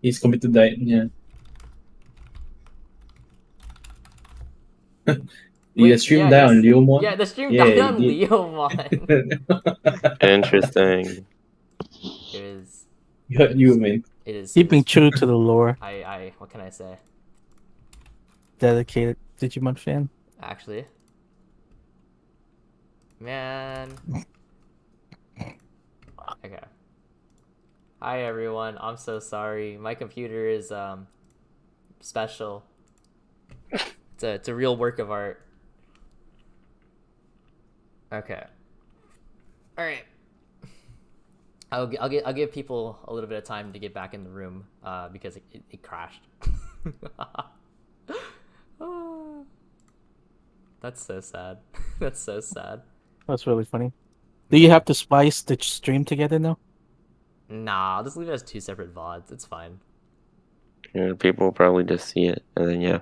He's committed to die. Yeah. The stream died on Leomon. Yeah, the stream died on Leomon. Interesting. It is. You man. It is keeping true to the lore. What can I say? Dedicated Digimon fan. Actually, man. Okay. Hi everyone. I'm so sorry. My computer is special. It's a real work of art. Okay. All right. I'll give people a little bit of time to get back in the room because it crashed. That's so sad. That's so sad. That's really funny. Do you have to splice the stream together now? Nah, I'll just leave it as 2 separate VODs. It's fine. Yeah, people will probably just see it, and then yeah.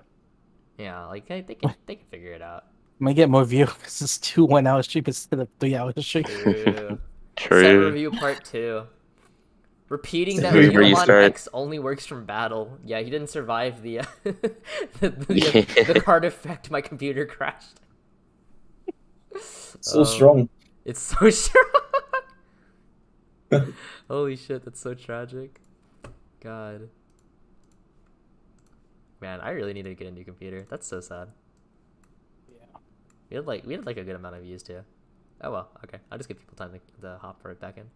Yeah, like they can figure it out. Might get more views because it's 2 1-hour stream instead of 3-hour stream. True. True. Set review part 2. Repeating that We Leomon restart. X only works from battle. Yeah, he didn't survive the the card effect. My computer crashed. So strong. It's so strong. Holy shit, that's so tragic. God. Man, I really need to get a new computer. That's so sad. Yeah. We had like a good amount of views too. Oh well, okay. I'll just give people time to hop right back in.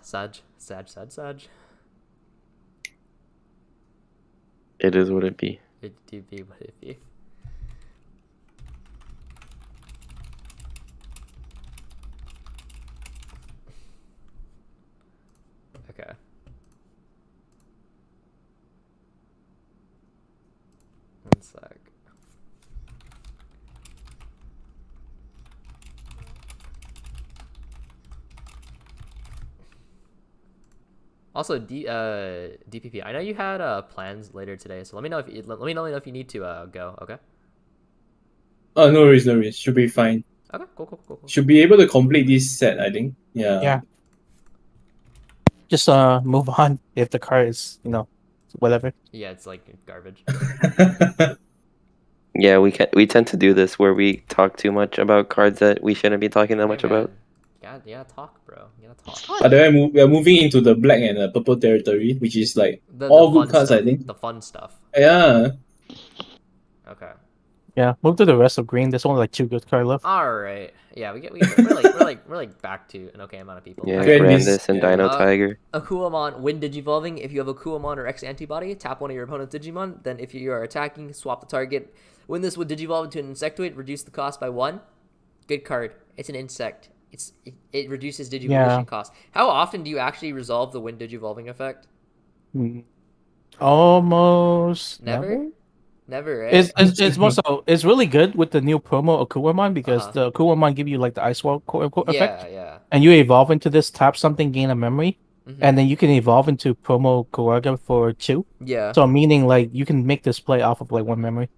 Sag. It is what it be. It do be what it be. Okay. One sec. Also, DPP. I know you had plans later today, so let me know if you need to go. Okay. Oh, no worries. Should be fine. Okay. Cool. Should be able to complete this set, I think. Yeah. Yeah. Just move on if the card is, whatever. Yeah, it's like garbage. Yeah, we tend to do this where we talk too much about cards that we shouldn't be talking that much about. God, yeah, talk, bro. You gotta talk. But then we are moving into the black and purple territory, which is like The all good fun cards, stuff, I think. The fun stuff. Yeah. Okay. Yeah, move to the rest of green. There's only like 2 good cards left. All right. Yeah, we're like back to an okay amount of people. Yeah, Okay. Grandis and Dino Tiger. Akumamon, when digivolving, if you have Akumamon or X antibody, tap one of your opponent's Digimon. Then if you are attacking, swap the target. When this would digivolve into an Insectoid, reduce the cost by 1. Good card. It's an insect. It reduces digivolvation cost. How often do you actually resolve the when digivolving effect? Almost Never, right? It's really good with the new promo Akumamon because the Akumamon give you like the Ice Wall effect. Yeah. And you evolve into this, tap something, gain a memory, and then you can evolve into promo Kuwaga for 2. Yeah. So meaning like you can make this play off of like 1 memory.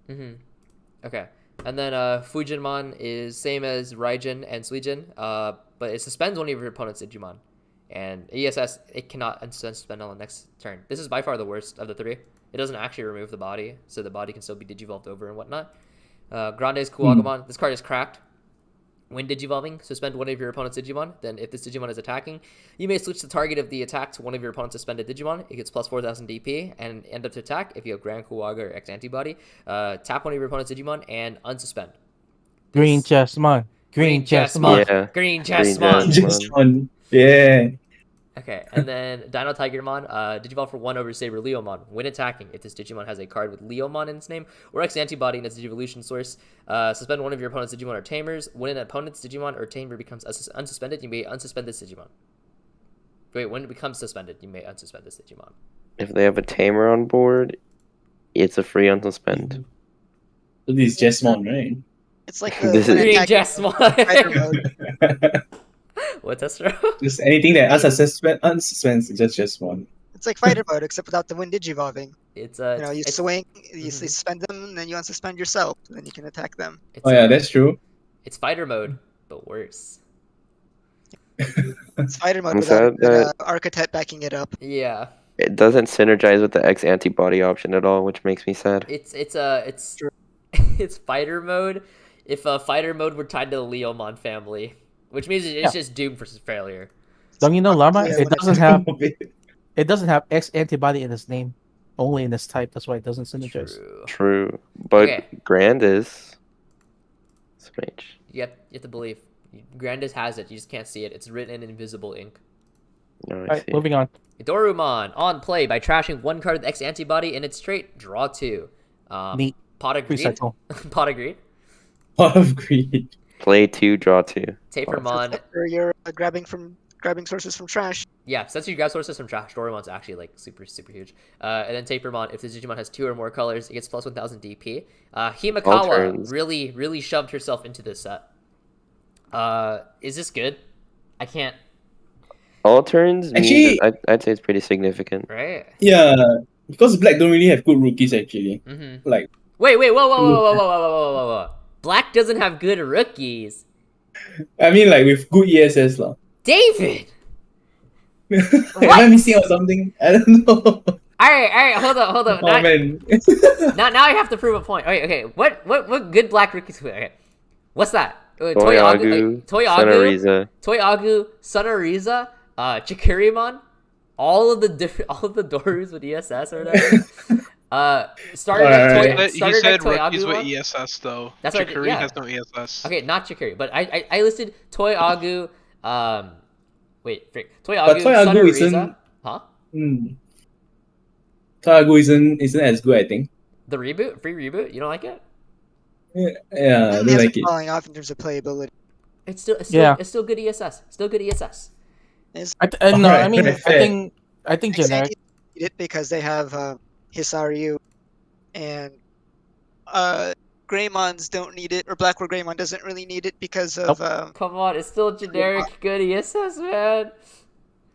Okay. And then Fujimon is same as Raijin and Suijin, but it suspends one of your opponent's Digimon. And ESS, it cannot unsuspend on the next turn. This is by far the worst of the 3. It doesn't actually remove the body, so the body can still be digivolved over and whatnot. Grande's Kuwagamon, this card is cracked. When digivolving, suspend one of your opponent's Digimon. Then if this Digimon is attacking, you may switch the target of the attack to one of your opponent's suspended Digimon. It gets plus 4,000 DP and end up to attack. If you have Grand Kuwaga or X antibody, tap one of your opponent's Digimon and unsuspend. Green Chessmon. Green Chessmon. Yeah. Okay, and then Dino Tigermon, Digivolve for 1 over Saber Leomon. When attacking, if this Digimon has a card with Leomon in its name or X antibody in its Digivolution source, suspend one of your opponent's Digimon or Tamers. When an opponent's Digimon or Tamer becomes unsuspended, you may unsuspend this Digimon. Wait, when it becomes suspended, you may unsuspend this Digimon. If they have a Tamer on board, it's a free unsuspend. So this is Jessmon, right? It's like Green Jessmon. What's that? Just anything that unsuspends is just Jessmon. It's like fighter mode, except without the wind digivolving. It's you swing, you suspend them, and then you unsuspend yourself, and then you can attack them. Yeah, that's true. It's fighter mode, but worse. It's fighter mode without Archetype backing it up. Yeah. It doesn't synergize with the X antibody option at all, which makes me sad. It's it's fighter mode. If fighter mode were tied to the Leomon family, which means it's just doomed for failure. Don't you know, Llama? Yeah, It doesn't have X antibody in its name, only in its type. That's why it doesn't synergize. True. True, but Okay. Grand is strange. You have to believe. Grandis has it. You just can't see it. It's written in invisible ink. No, I Alright, see. moving on. Dorumon on play by trashing one card with X antibody in its trait. Draw 2. Neat. Pot Free agreed. cycle. Pot agreed. Pot of greed. Play 2, draw 2. Tapermon. Or you're grabbing sources from trash. Yeah, since you grab sources from trash, Dorumon's actually like super huge. And then Tapermon, if the Digimon has 2 or more colors, it gets plus 1000 DP. Himekawa turns. really shoved herself into this set. Is this good? I can't. All turns means Actually- I'd say it's pretty significant. Right. Yeah, because Black don't really have good rookies actually. Mm-hmm. Like, Wait, whoa. Black doesn't have good rookies. I mean, like with good ESS lah. David. Am I missing out something? I don't know. All right, hold up. Oh Now, man. now I have to prove a point. Okay. What good black rookies? Okay, what's that? Toyagu, Sonoriza. Toyagu, Sonoriza, Chikurimon, all of the Dorus with ESS or whatever. Started Alright. at He said Toyagu rookies with one. ESS though. That's what I did, Chikuri yeah. has no ESS. Okay, not Chikuri, but I listed Toyagu. Wait, frick. But Toyagu, Toyagu Sonoriza. isn't- Huh? Toyagu isn't as good, I think. The reboot, free reboot. You don't like it? Yeah, I It don't hasn't like it. falling off in terms of playability. It's still Yeah. it's still good ESS. Still good ESS. No, Alright, I mean, fair. I think generic. Need it because they have Hisaryu, and Greymons don't need it, or Black War Greymon doesn't really need it because of Come on, it's still generic good ESS, man.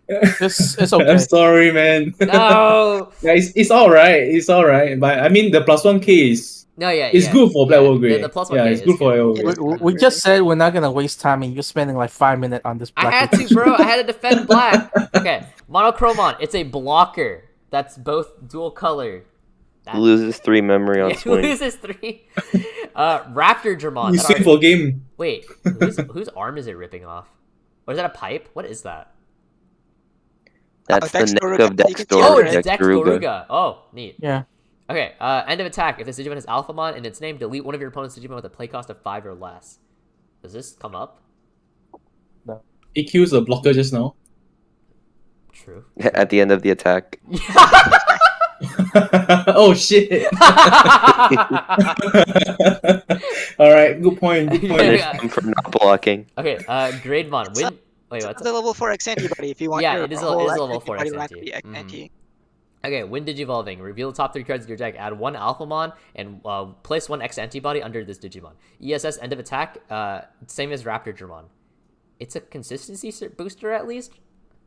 It's okay. I'm sorry, man. No. Yeah, it's alright. It's alright. But I mean, the +1K is No, yeah. it's yeah. good for Black Yeah, War Grey. The plus yeah, 1K it's is good for Black War It Grey. is. We just said we're not gonna waste time, and you're spending like 5 minutes on this. I Black had Widow. to, bro. I had to defend black. Okay, Monochromon. It's a blocker that's both dual color. That- Loses 3 memory on Yeah, swing. loses 3. Raptor Dramon. You swing for game. Wait, whose arm is it ripping off? Or is that a pipe? What is that? That's the Dex neck Doruga. of You Dex can see Oh, it. it's Dex Doruga. Doruga. Oh, neat. Yeah. Okay, end of attack. If this Digimon has Alphamon in its name, delete one of your opponent's Digimon with a play cost of 5 or less. Does this come up? EQ's a blocker just now. True. At the end of the attack. Oh shit! Alright, good point. Good point. Yeah. For not blocking. Okay, Grademon. Win. Wait, what's It's a level 4 X antibody if you want Yeah, your it is a- whole it is a X level 4 X antibody anti. to be Mhm. anti. Okay, when Digivolving, reveal the top 3 cards of your deck, add 1 Alphamon, and place 1 X antibody under this Digimon. ESS, end of attack, same as Raptor Dramon. It's a consistency booster at least?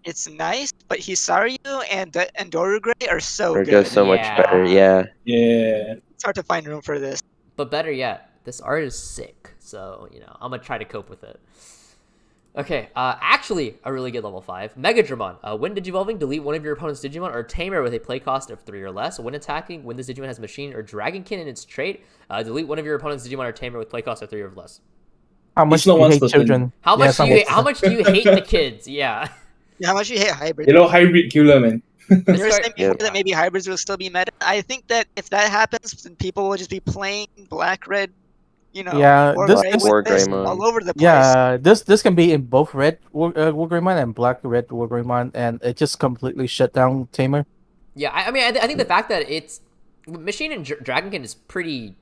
It's nice, but Hisaryu and Dorugray are so Or good. just so much Yeah. better. Yeah. Yeah. It's hard to find room for this. But better yet, this art is sick, so, you know, I'm gonna try to cope with it. Okay, actually, a really good level 5. Mega Dramon. When Digivolving, delete one of your opponent's Digimon or Tamer with a play cost of 3 or less. When attacking, when this Digimon has Machine or Dragonkin in its trait, delete one of your opponent's Digimon or Tamer with play cost of 3 or less. How much It's not do you one hate person. children? How Yeah, much do you someone- how much do you hate the kids? Yeah. Yeah, how much you hate hybrids? You know, hybrid killer, man. There were This saying card- before Yeah. that maybe hybrids will still be meta. I think that if that happens, then people will just be playing black, red, you know, Yeah, or this- gray this- with War this Greymon. all over the place. Yeah, this can be in both red Wargreymon and black red Wargreymon, and it just completely shut down Tamer. Yeah, I mean, I think the fact that it's Machine and Dragonkin is pretty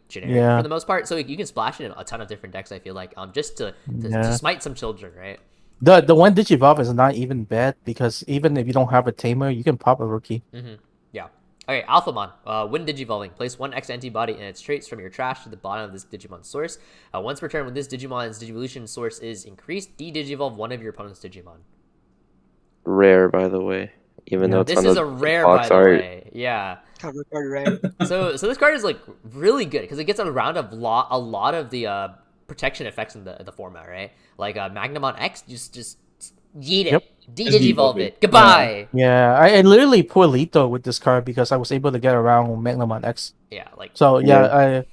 generic Yeah. for the most part, so you can splash it in a ton of different decks. I feel like just to Yeah. smite some children, right? The one Digivolve is not even bad because even if you don't have a Tamer, you can pop a rookie. Mm-hmm. Yeah. Okay, Alphamon. When Digivolving, place 1 X antibody and its traits from your trash to the bottom of this Digimon source. Once per turn, when this Digimon's Digivolution source is increased, de-Digivolve one of your opponent's Digimon. Rare, by the way. Even though it's This on is the a rare, by box the art. way. Yeah. Cover card red. So this card is like really good because it gets around a lot of the protection effects in the format, right? Like Magnamon X just Yeet it. Yep. De-digivolve it. Goodbye. Yeah, I literally pulled Lito with this card because I was able to get around Magnemon X. Yeah, like So Yeah.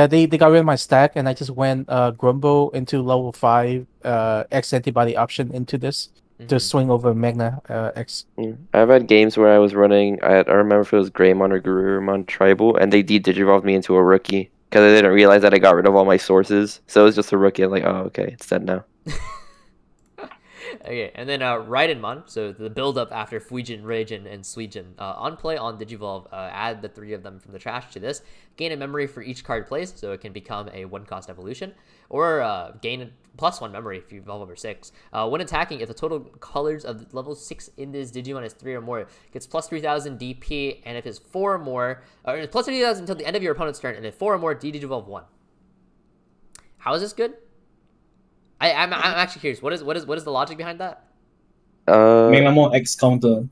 they got rid of my stack, and I just went Grumble into level 5 X antibody option into this to mhm. swing over Magna X. I've had games where I was running. I don't remember if it was Greymon or Garurumon Tribal, and they de-digivolved me into a rookie because I didn't realize that I got rid of all my sources. So it was just a rookie. I'm like, oh, okay, it's dead now. Okay, and then Raidenmon, so the build-up after Fujin, Raijin, and Suijin. On play, on Digivolve, add the 3 of them from the trash to this. Gain a memory for each card placed, so it can become a 1-cost evolution. Or gain +1 memory if you evolve over 6. When attacking, if the total colors of level 6 in this Digimon is 3 or more, it gets plus 3,000 DP, and if it's 4 or more, or it's plus 3,000 until the end of your opponent's turn, and if 4 or more, de-digivolve 1. How is this good? I'm actually curious. What is the logic behind that? Megalo X counter.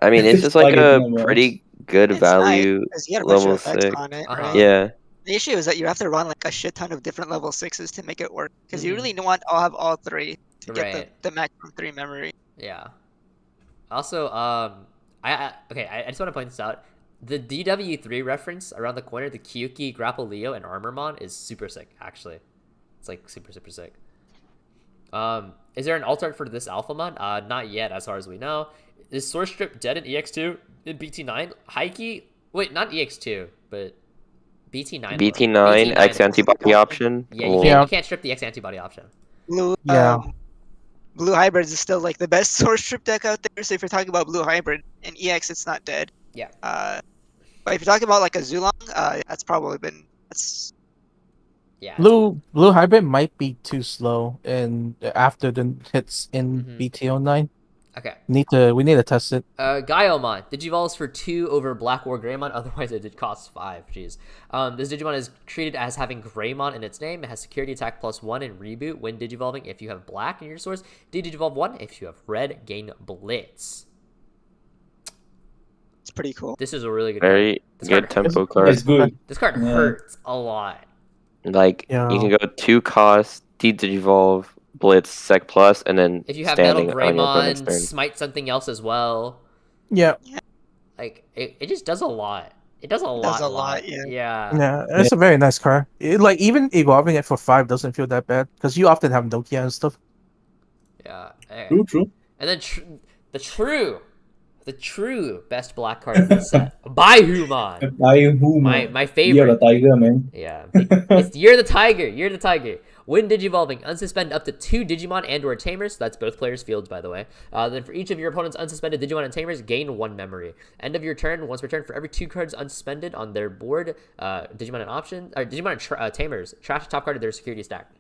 I mean, it's just like a Targeting them, pretty good It's value. nice, 'cause you got a bunch level of effects 6. on it, Uh-huh. right? Yeah. The issue is that you have to run like a shit ton of different level 6s to make it work. Because you Mhm. really want to have all 3 to get Right. the maximum 3 memory. Yeah. Also, I just want to point this out. The DW3 reference around the corner, the Kyuki, Grapple Leo, and Armormon is super sick, actually. It's like super sick. Is there an alt art for this Alphamon? Not yet, as far as we know. Is Source Strip dead in EX2 in BT9? Heike? Wait, not EX2, but BT9. BT9 X antibody option. Yeah, Well, you can't strip the X antibody option. Blue, Yeah. Blue Hybrids is still like the best source strip deck out there. So if you're talking about Blue Hybrid in EX, it's not dead. Yeah. But if you're talking about like a Zulong, that's probably been Yeah. Blue Hybrid might be too slow, and after the hits in Mhm. BT09, Okay. we need to test it. Gaiomon. Digivolves for 2 over Black War Greymon, otherwise it did cost 5. Jeez. This Digimon is treated as having Greymon in its name. It has security attack +1 and reboot when digivolving if you have black in your source. Digivolve 1 if you have red, gain blitz. it's pretty cool. This is a really good very card. This good card, tempo card. It's good. this card Yeah. hurts a lot. Like Yeah. you can go 2 cost, de-digivolve, blitz, sec plus, and then If you have Metal standing on your opponent's Greymon, turn. smite something else as well. Yeah, Like, it just does a lot. It does a lot. does a lot, yeah. Yeah. it's a very nice card. Like even evolving it for 5 doesn't feel that bad because you often have Nokia and stuff. Yeah. Okay. True. And then the true best black card of the set, Baihumon. My You're favorite. the tiger, man. Yeah, it's You're the Tiger. You're the Tiger. When digivolving, unsuspend up to 2 Digimon and/or Tamers. That's both players' fields, by the way. Then for each of your opponent's unsuspended Digimon and Tamers, gain 1 memory. End of your turn. Once per turn, for every 2 cards unsuspended on their board, Digimon and options or Digimon and Tamers, trash the top card of their security stack.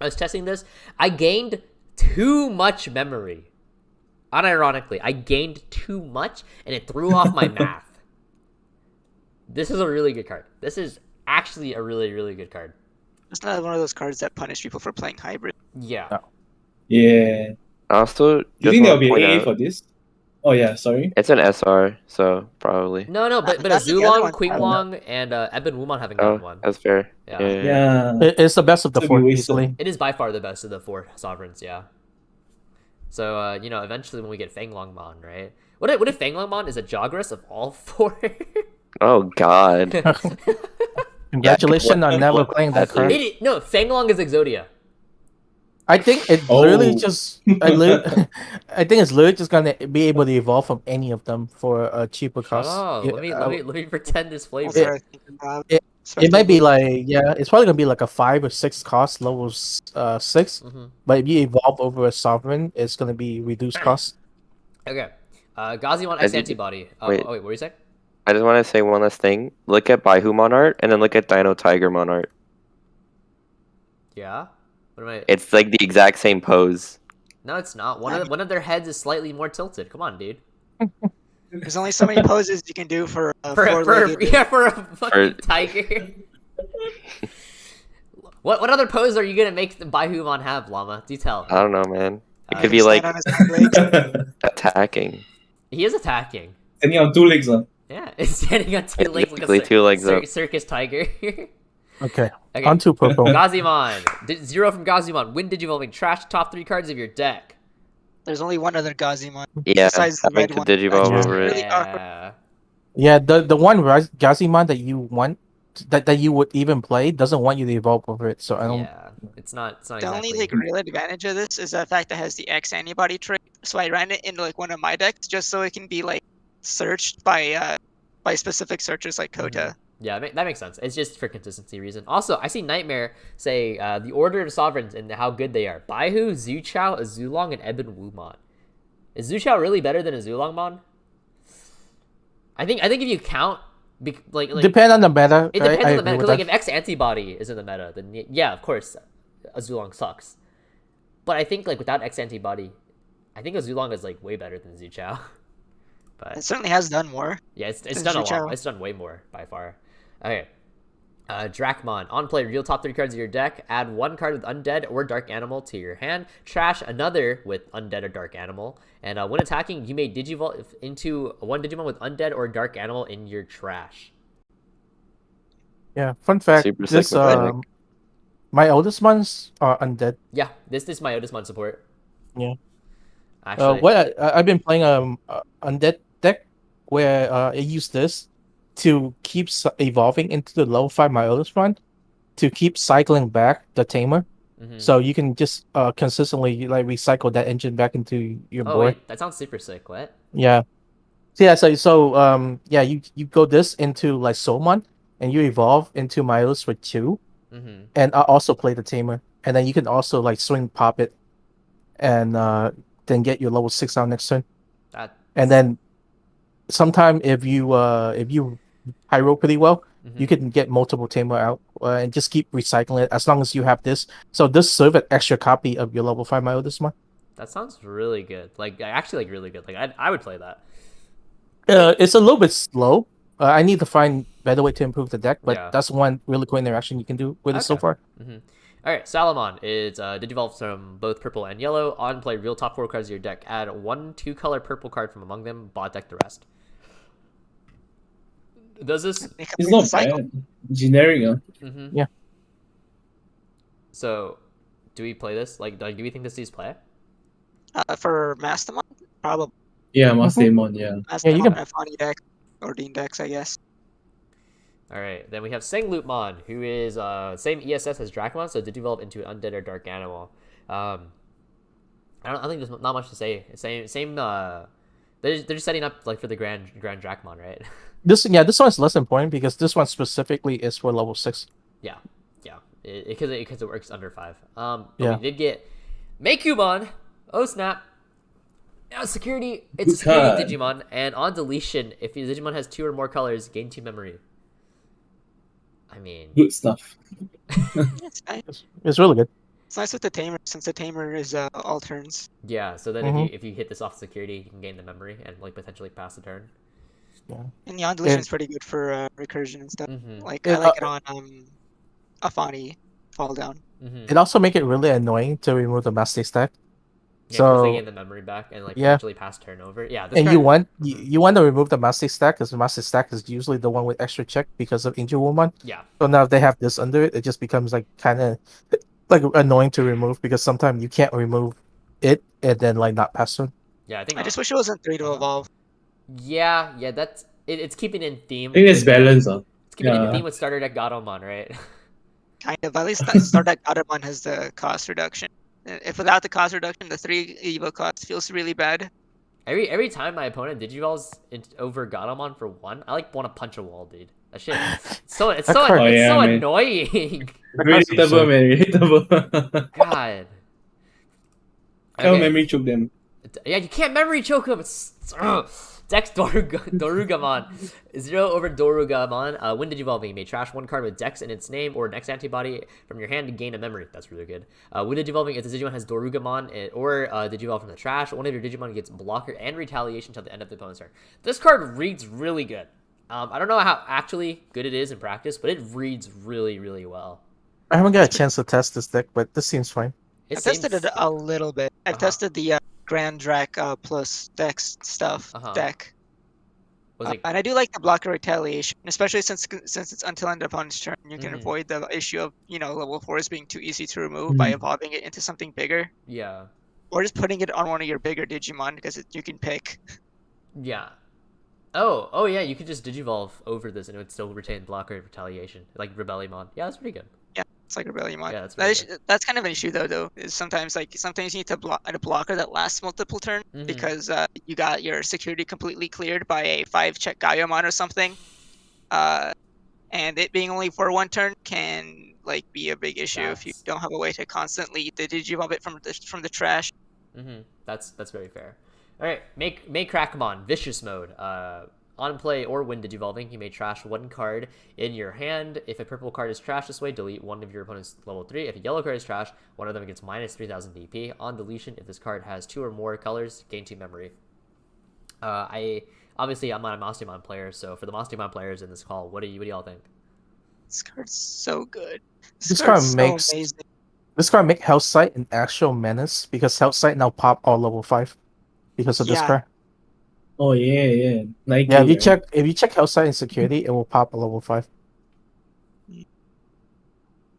I was testing this. I gained too much memory. Unironically, I gained too much, and it threw off my math. This is a really good card. This is actually a really, really good card. It's not one of those cards that punish people for playing hybrid. Yeah. No. Yeah. Also, You just think there'll want be to point AA out, for this? Oh yeah, sorry. it's an SR, so probably. No, but a That's the other Zulong, one. Quinglong, and Eben Wumon haven't Oh, gotten one. that's fair. Yeah. Yeah. It's the best of the Should be 4 wasted. easily. It is by far the best of the 4 sovereigns, yeah. So, eventually when we get Fanglongmon, right? What if Fanglongmon is a Jogras of all 4? Oh God. Congratulations on never playing that card. No, Fanglong is Exodia. I think it Oh. literally just. I think it's literally just gonna be able to evolve from any of them for a cheaper cost. Oh, let me pretend this flavor. That's what I was thinking about. it- Especially It might be with- like it's probably gonna be like a 5 or 6 cost levels 6. Mhm. But if you evolve over a sovereign, it's gonna be reduced cost. Okay. Gazimon I X did- antibody. wait. Wait, what were you saying? I just want to say one last thing. Look at Baihumon art, and then look at Dino Tigermon art. Yeah. What am I? It's like the exact same pose. No, it's not. One of their heads is slightly more tilted. Come on, dude. There's only so many poses you can do for a For four-legged. a fucking tiger. What other pose are you gonna make the Baihumon have, Llama? Do tell. I don't know, man. It Uh, could be Stand like on his hind legs. attacking. He is attacking. Standing on 2 legs, Yeah, it's standing on 2 legs like Basically 2 legs up. circus tiger. Okay. Okay. On to purple. Gazimon. 0 from Gazimon. When Digivolving, trash top 3 cards of your deck. There's only one other Gazimon. Yeah, Besides the having red to one. digivolve Yeah. over it. Really awkward. Yeah. Yeah, the one Gazimon that you want that you would even play doesn't want you to evolve over it. So I don't. Yeah. It's not The exactly. only real advantage of this is the fact that it has the X antibody trait. So I ran it into one of my decks just so it can be searched by specific searchers like Kota. Yeah, that makes sense. It's just for consistency reason. Also, I see Nightmare say the order of sovereigns and how good they are. Baihu, Zuchao, Azulong, and Eben Wumon. Is Zuchao really better than Azulongmon? I think if you count, Depend on the meta. it depends I on the agree meta. with Because that. if X antibody is in the meta, then yeah, of course, Azulong sucks. But I think without X antibody, I think Azulong is way better than Zuchao. But It certainly has done more. yeah, it's than done a lot. Zuchao. It's done way more by far. Okay. Drachman. On play, reveal top 3 cards of your deck. Add 1 card with Undead or Dark Animal to your hand. Trash another with Undead or Dark Animal. And when attacking, you may Digivolve into 1 Digimon with Undead or Dark Animal in your trash. Yeah. Fun fact. Super This sick mechanic. my oldest ones are undead. Yeah, this is Myotismon support. Yeah. Actually, I've been playing undead deck where I use this to keep evolving into the level 5 Myotismon to keep cycling back the tamer. So you can just consistently recycle that engine back into your oh board. wait, that sounds super sick. What? Yeah. Yeah, so yeah, you go this into Soulmon and you evolve into Myotis with 2. And I also play the tamer. And then you can also swing pop it and then get your level 6 out next turn. And then sometime if you pyro pretty well, you can get multiple tamer out and just keep recycling it as long as you have this. So this serve an extra copy of your level 5 Myotismon. That sounds really good. Actually, really good. I would play that. It's a little bit slow. I need to find better way to improve the deck, but Yeah. that's one really cool interaction you can do with it so Okay. far. All right, Salamon is Digivolve from both purple and yellow. On play, real top 4 cards of your deck. Add 1 2-color purple card from among them. Bot deck the rest. Does this? It It's completes not the cycle. bad. Generic, Yeah. So, do we play this? Do we think this needs play? For Mastamon, probably Yeah, Myotismon, yeah. Mastamon you can- and Fani deck or Dean decks, I guess. All right, then we have Seng Lutmon, who is same ESS as Drakemon, so Digivolve into an Undead or Dark Animal. I think there's not much to say. Same. They're just setting up for the Grand Drachman, right? This one's less important because this one specifically is for level 6. Yeah, because it works under 5. But Yeah. we did get Makumon. Oh snap! Security. It's a Good security card. Digimon, and on deletion, if your Digimon has 2 or more colors, gain 2 memory. I mean, Good stuff. It's nice. It's really good. It's nice with the tamer since the tamer is all turns. yeah. So then if you hit this off security, you can gain the memory and potentially pass the turn. And the on deletion is pretty good for recursion and stuff. Mm-hmm. I Yeah, like it on Afani fall down. Mm-hmm. It also make it really annoying to remove the master stack. Yeah, because So- they gain the memory back and Yeah. potentially pass turnover. Yeah, this And card, you want to remove the master stack because the master stack is usually the one with extra check because of Injured Woman. Yeah. So now if they have this under it, it just becomes kind of annoying to remove because sometimes you can't remove it and then not pass turn. Yeah, I think. I just wish it wasn't 3 to evolve. Yeah, that's it's keeping in theme. I think it's balance. It's keeping in Yeah. theme with starter deck Gatomon, right? Kind of. At least that start deck Gatomon has the cost reduction. If without the cost reduction, the 3 evo cost feels really bad. Every time my opponent Digivolves over Gatomon for 1, I want to punch a wall, dude. That shit. It's so That card- Oh, yeah, man. annoying. Relatable, man. Relatable. God. Can't memory choke them. Yeah, you can't memory choke him. Dex Dorugamon. 0 over Dorugamon. When Digivolving, you may trash 1 card with Dex in its name or an X antibody from your hand to gain a memory. That's really good. When Digivolving, if the Digimon has Dorugamon or Digivolve from the trash, one of your Digimon gets blocker and retaliation till the end of the opponent's turn. This card reads really good. I don't know how actually good it is in practice, but it reads really, really well. I haven't got a chance to test this deck, but this seems fine. I've tested it a little bit. I've tested the Grand Drac plus Dex stuff deck. Was it? And I do like the blocker retaliation, especially since it's until end of opponent's turn. You can avoid the issue of level 4s being too easy to remove by evolving it into something bigger, Yeah. or just putting it on one of your bigger Digimon because you can pick. Yeah. Oh yeah, you could just digivolve over this and it would still retain blocker retaliation, like Rebellion. Yeah, that's pretty good. Yeah, it's like Rebellion Mod. Yeah, that's that's kind of an issue though. Is sometimes you need to block a blocker that lasts multiple turns because you got your security completely cleared by a 5-check Gaiamon or something. And it being only for 1 turn can be a big issue if you don't have a way to constantly digivolve it from the trash. That's very fair. All right, make Drakemon vicious mode. On play or when digivolving, you may trash 1 card in your hand. If a purple card is trashed this way, delete one of your opponent's level 3. If a yellow card is trashed, one of them gets minus 3,000 DP. On deletion, if this card has 2 or more colors, gain 2 memory. Obviously I'm not a Myotismon player, so for the Myotismon players in this call, what do y'all think? This card's so good. This card makes Health Sight an actual menace because Health Sight now pop all level 5 because of this card. Oh yeah. Nike, yeah, if you check Health Sight and security, it will pop a level 5.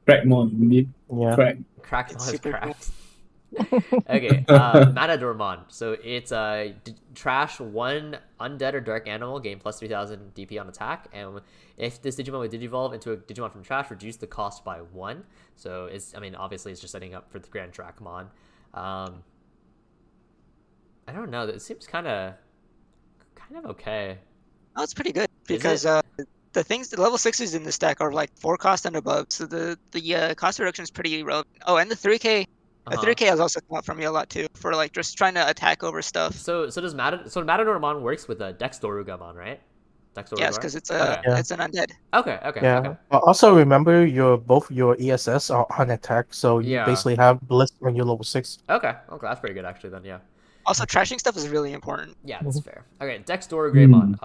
Drachman, yeah. Drakemon is cracked. Okay, Matador Mod. So it's trash 1 undead or dark animal, gain plus 3,000 DP on attack, and if this Digimon would digivolve into a Digimon from trash, reduce the cost by 1. So obviously it's just setting up for the Grand Drakemon. I don't know. It seems kind of okay. Oh, it's pretty good because the level 6s in this deck are 4 cost and above, so the cost reduction is pretty relevant. Oh, and the 3K. The 3K has also come up from me a lot too for just trying to attack over stuff. So Matador Mod works with a Dexdorugamon, right? Yes, because it's an undead. Okay. Yeah. Okay. Also remember both your ESS are on attack, so you basically have bliss when you're level 6. Okay, that's pretty good actually then. Yeah. Also, trashing stuff is really important. Yeah, that's fair. Okay, Dex Dorograemon.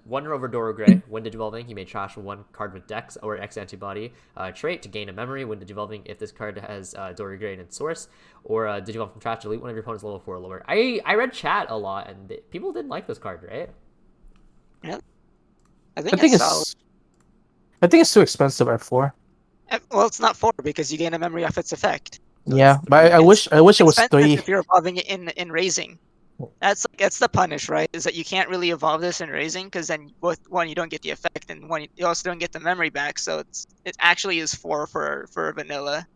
1 over Dorogray. When digivolving, you may trash 1 card with Dex or X antibody trait to gain a memory when digivolving if this card has Dorogray in its source. Or digivolve from trash, delete one of your opponent's level 4 or lower. I read chat a lot, and people didn't like this card, right? Yeah. I think it's too expensive at 4. Well, it's not 4 because you gain a memory off its effect. So yeah, but I wish it was 3. If you're evolving it in raising, that's the punish, right? Is that you can't really evolve this in raising because then one you don't get the effect, and one you also don't get the memory back. So it actually is 4 for vanilla.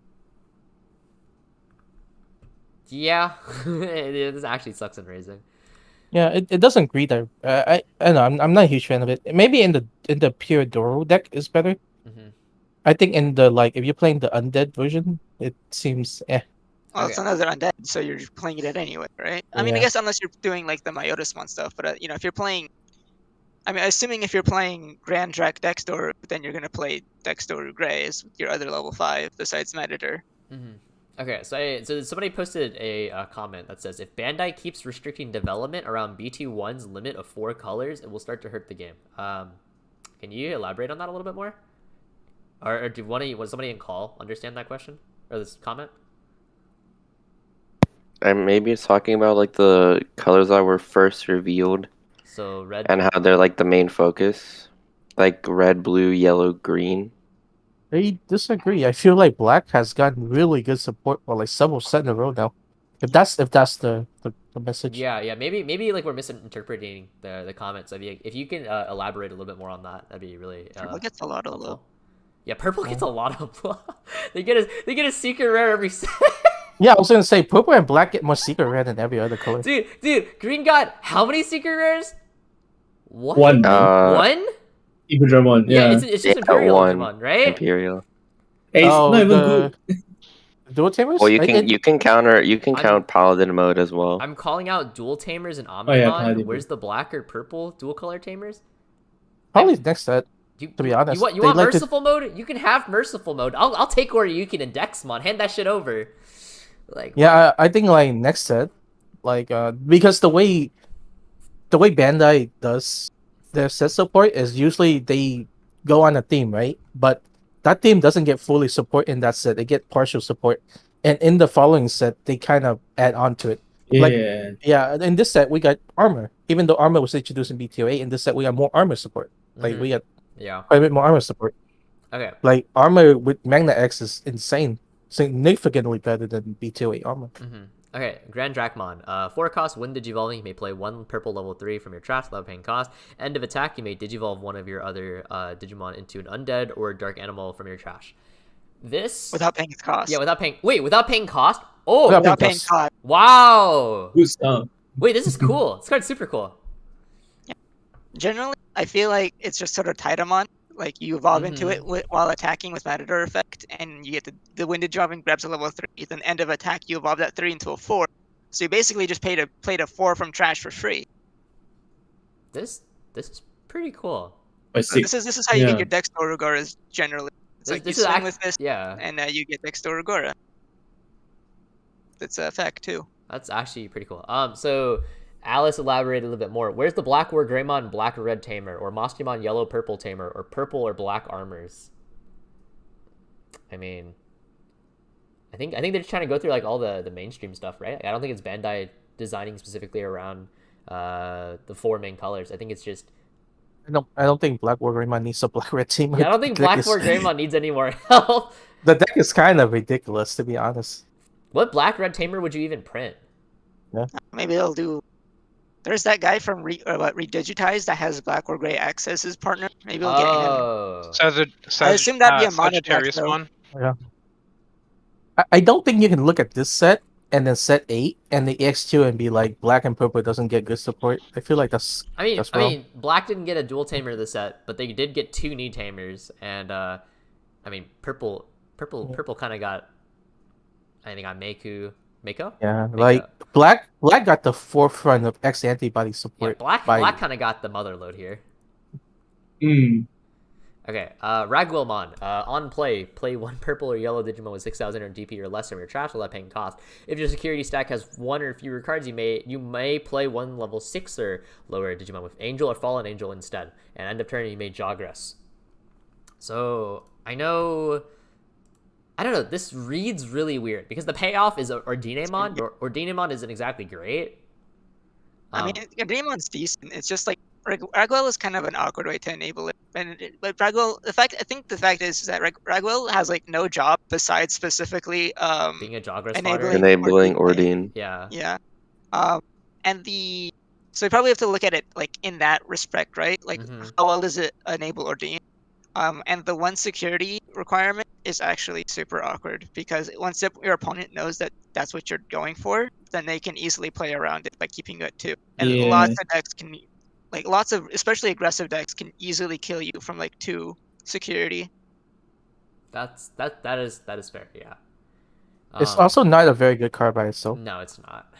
Yeah, this actually sucks in raising. Yeah, it doesn't agree there. I know I'm not a huge fan of it. Maybe in the pure Doro deck is better. I think in the if you're playing the undead version, it seems Well, it's another undead, so you're playing it anyway, right? I mean, I guess unless you're doing the Myotismon stuff, but if you're playing, assuming if you're playing Grand Drak Dexdoru, then you're gonna play Dexdoru Gray as your other level 5 besides Matador. Okay, so somebody posted a comment that says if Bandai keeps restricting development around BT1's limit of 4 colors, it will start to hurt the game. Can you elaborate on that a little bit more? Or was somebody in call understand that question or this comment? And maybe it's talking about the colors that were first revealed. So red and how they're the main focus, red, blue, yellow, green. I disagree. I feel like black has gotten really good support for several set in a row now. If that's the message. Yeah. Maybe we're misinterpreting the comments. If you can elaborate a little bit more on that, that'd be really. Purple gets a lot of love. Yeah, purple gets a lot of love. They get a secret rare every set. Yeah, I was gonna say purple and black get more secret rare than every other color. Dude, green got how many secret rares? What? 1. 1? Imperial, yeah. It's just Imperial Digimon, right? Imperial. Hey, it's not even good. Dual tamers? Well, you can count Paladin mode as well. I'm calling out dual tamers and Omnimon. Where's the black or purple dual color tamers? Probably next set. To be honest, you want merciful mode? You can have merciful mode. I'll take Oryukin and Dexmon. Hand that shit over. I think next set, because the way Bandai does their set support is usually they go on a theme, right? But that theme doesn't get fully support in that set. They get partial support, and in the following set they kind of add on to it. Like- Yeah. Yeah, in this set we got armor. Even though armor was introduced in BTO8, in this set we got more armor support. Like we got Yeah. quite a bit more armor support. Okay. Like armor with Magna X is insane, significantly better than BTO8 armor. Okay, Grand Drachman. 4 cost, when digivolving, you may play 1 purple level 3 from your trash without paying cost. End of attack, you may digivolve one of your other Digimon into an undead or a dark animal from your trash. This without paying its cost. Yeah, without paying. Wait, without paying cost? Oh, Without paying cost. wow! Good stuff. Wait, this is cool. This card's super cool. Generally, I feel like it's just sort of Titamon. Like you evolve into it while attacking with Matador effect, and you get the winded drop and grabs a level 3. Then end of attack, you evolve that 3 into a 4. So you basically just played a 4 from trash for free. This is pretty cool. So this is how you get your Dex Dorogoras generally. It's like you swing with this, and you get Dex Dorogora. That's a fact too. That's actually pretty cool. So Alice elaborated a little bit more. Where's the Black War Greymon Black Red Tamer, or Myotismon Yellow Purple Tamer, or Purple or Black Armors? I mean, I think they're just trying to go through like all the mainstream stuff, right? I don't think it's Bandai designing specifically around the 4 main colors. I think it's just. I don't think Black War Greymon needs a Black Red Tamer. Yeah, I don't think Black War Greymon needs any more help. The deck is kind of ridiculous, to be honest. What Black Red Tamer would you even print? Yeah. Maybe they'll do. There's that guy from Redigitized that has Black or Gray X as his partner. Maybe we'll get him. So I assume that'd be a mono deck, Sagittarius though. one. Yeah. I don't think you can look at this set and then set 8 and the EX2 and be like Black and Purple doesn't get good support. I feel like that's I mean, wrong. Black didn't get a dual tamer this set, but they did get 2 knee tamers, and I mean, Purple kind of got. I think on Mako. Yeah, like Black got the forefront of X antibody support. Yeah, Black kind of got the mother load here. Okay, Ragwellmon. On play 1 purple or yellow Digimon with 6,000 DP or less from your trash without paying cost. If your security stack has 1 or fewer cards, you may play 1 level 6 or lower Digimon with Angel or Fallen Angel instead. And end of turn, you may Jogress. So I don't know. This reads really weird because the payoff is Ordinamon. Ordinamon isn't exactly great. I mean, Ordinemon's decent. It's just like Ragwell is kind of an awkward way to enable it. But Ragwell, I think the fact is that Ragwell has like no job besides specifically being a Jogress enabling Ordine. Yeah. Yeah. So you probably have to look at it like in that respect, right? Like how well does it enable Ordine? And the 1 security requirement is actually super awkward because once your opponent knows that that's what you're going for, then they can easily play around it by keeping it at 2. And lots of decks can, like lots of especially aggressive decks can easily kill you from like 2 security. That is fair. Yeah. It's also not a very good card by itself. No, it's not.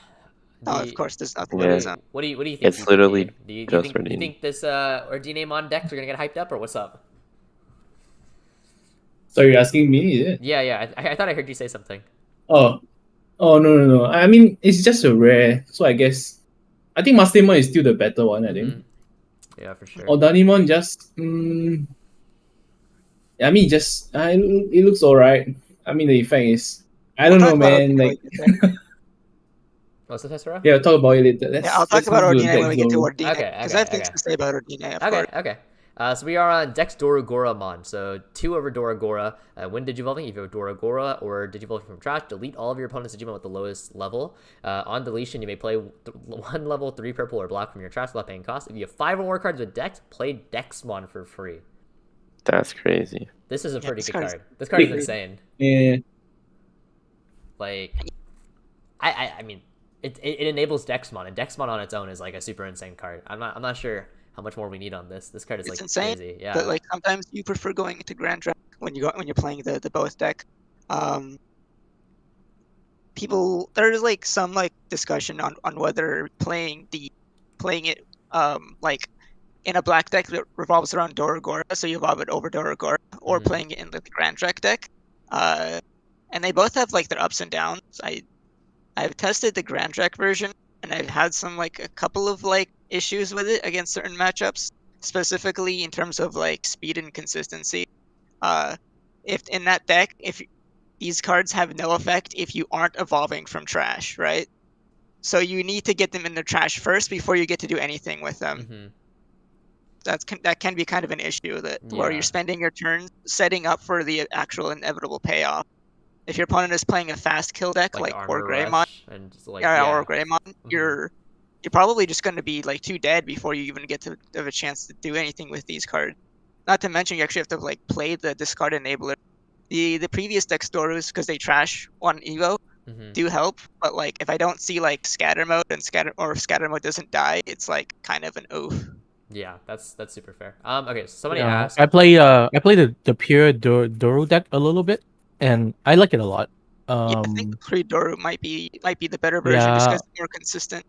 No, of course, there's nothing. Yeah. What do you think? It's literally do you just think, do you think this Ordinamon decks are gonna get hyped up, or what's up? So you're asking me, is it? Yeah. I thought I heard you say something. Oh, no. I mean, it's just a rare. So I guess I think Myotismon is still the better one. I think. Yeah, for sure. Ordinamon just. I mean, it looks alright. I mean, the effect is. I don't know, man. Like. What's the Tessera? Yeah, talk about it later. I'll talk about Ordine when we get to Ordine. Okay. Because I have things to say about Ordine. Okay. So we are on Dex Dorogoramon. So 2 over Doragora. When Digivolving, if you have Doragora or Digivolving from trash, delete all of your opponent's Digimon with the lowest level. On deletion, you may play 1 level 3 purple or black from your trash without paying cost. If you have 5 or more cards with Dex, play Dexmon for free. That's crazy. This is a pretty good card. This card is insane. Yeah. Like, I mean, it enables Dexmon, and Dexmon on its own is like a super insane card. I'm not sure how much more we need on this. This card is it's like insane, crazy. Yeah. But like sometimes you prefer going into Grand Drac when you're playing the both deck. There's like some like discussion on whether playing it like in a black deck that revolves around Doragora, so you evolve it over Doragora, or playing it in the Grand Drac deck. And they both have like their ups and downs. I've tested the Grand Drac version, and I've had a couple of like issues with it against certain matchups, specifically in terms of like speed and consistency. If in that deck, if these cards have no effect if you aren't evolving from trash, right? So you need to get them in the trash first before you get to do anything with them. That can be kind of an issue where you're spending your turn setting up for the actual inevitable payoff. If your opponent is playing a fast kill deck like or Greymon, and just like or Greymon, you're probably just going to be like too dead before you even get to have a chance to do anything with these cards. Not to mention you actually have to like play the discard enabler. The previous deck Dorus, because they trash on Evo, do help, but like if I don't see like scatter mode and if scatter mode doesn't die, it's like kind of an oof. Yeah, that's super fair. Okay, so somebody asked. I play the pure Doru deck a little bit, and I like it a lot. Yeah, I think the pre-Doru might be the better version just because it's more consistent.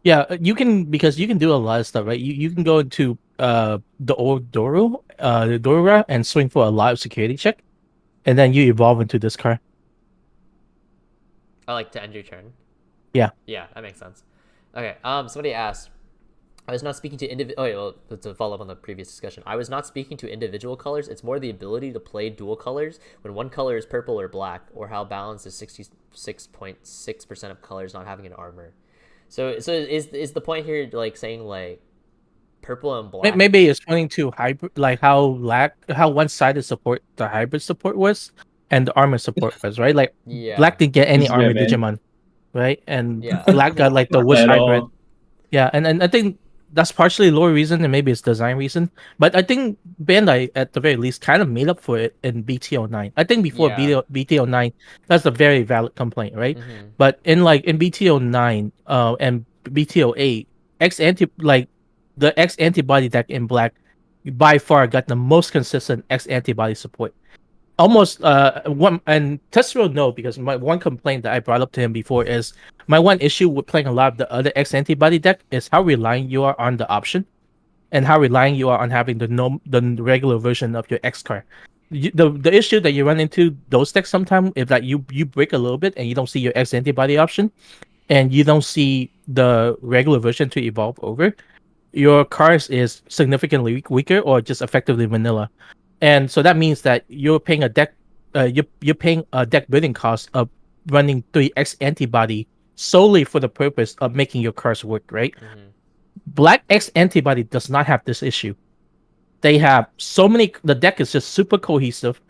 Yeah, you can do a lot of stuff, right? You can go into the old Doru, the Dorura, and swing for a live security check, and then you evolve into this card. I like to end your turn. Yeah. Yeah, that makes sense. Okay. Somebody asked. I was not speaking to to follow up on the previous discussion. I was not speaking to individual colors. It's more the ability to play dual colors when one color is purple or black, or how balanced is 66.6% of colors not having an armor. So is the point here like saying like purple and black? Maybe it's pointing to hybrid, like how one-sided support the hybrid support was, and the armor support was, right? Like black didn't get any armor Digimon, right? And black got like the Wish hybrid. Yeah, and I think that's partially lore reason and maybe it's design reason. But I think Bandai, at the very least, kind of made up for it in BT09. I think before BT09, that's a very valid complaint, right? But in BT09 and BT08, the X antibody deck in black by far got the most consistent X antibody support. Almost one, and Tessero know, because my one complaint that I brought up to him before is my one issue with playing a lot of the other X antibody deck is how reliant you are on the option, and how reliant you are on having the regular version of your X card. The issue that you run into those decks sometimes is that you break a little bit and you don't see your X antibody option, and you don't see the regular version to evolve over. Your cards is significantly weaker or just effectively vanilla. And so that means that you're paying a deck building cost of running 3X antibody solely for the purpose of making your cards work, right? Black X antibody does not have this issue. They have the deck is just super cohesive.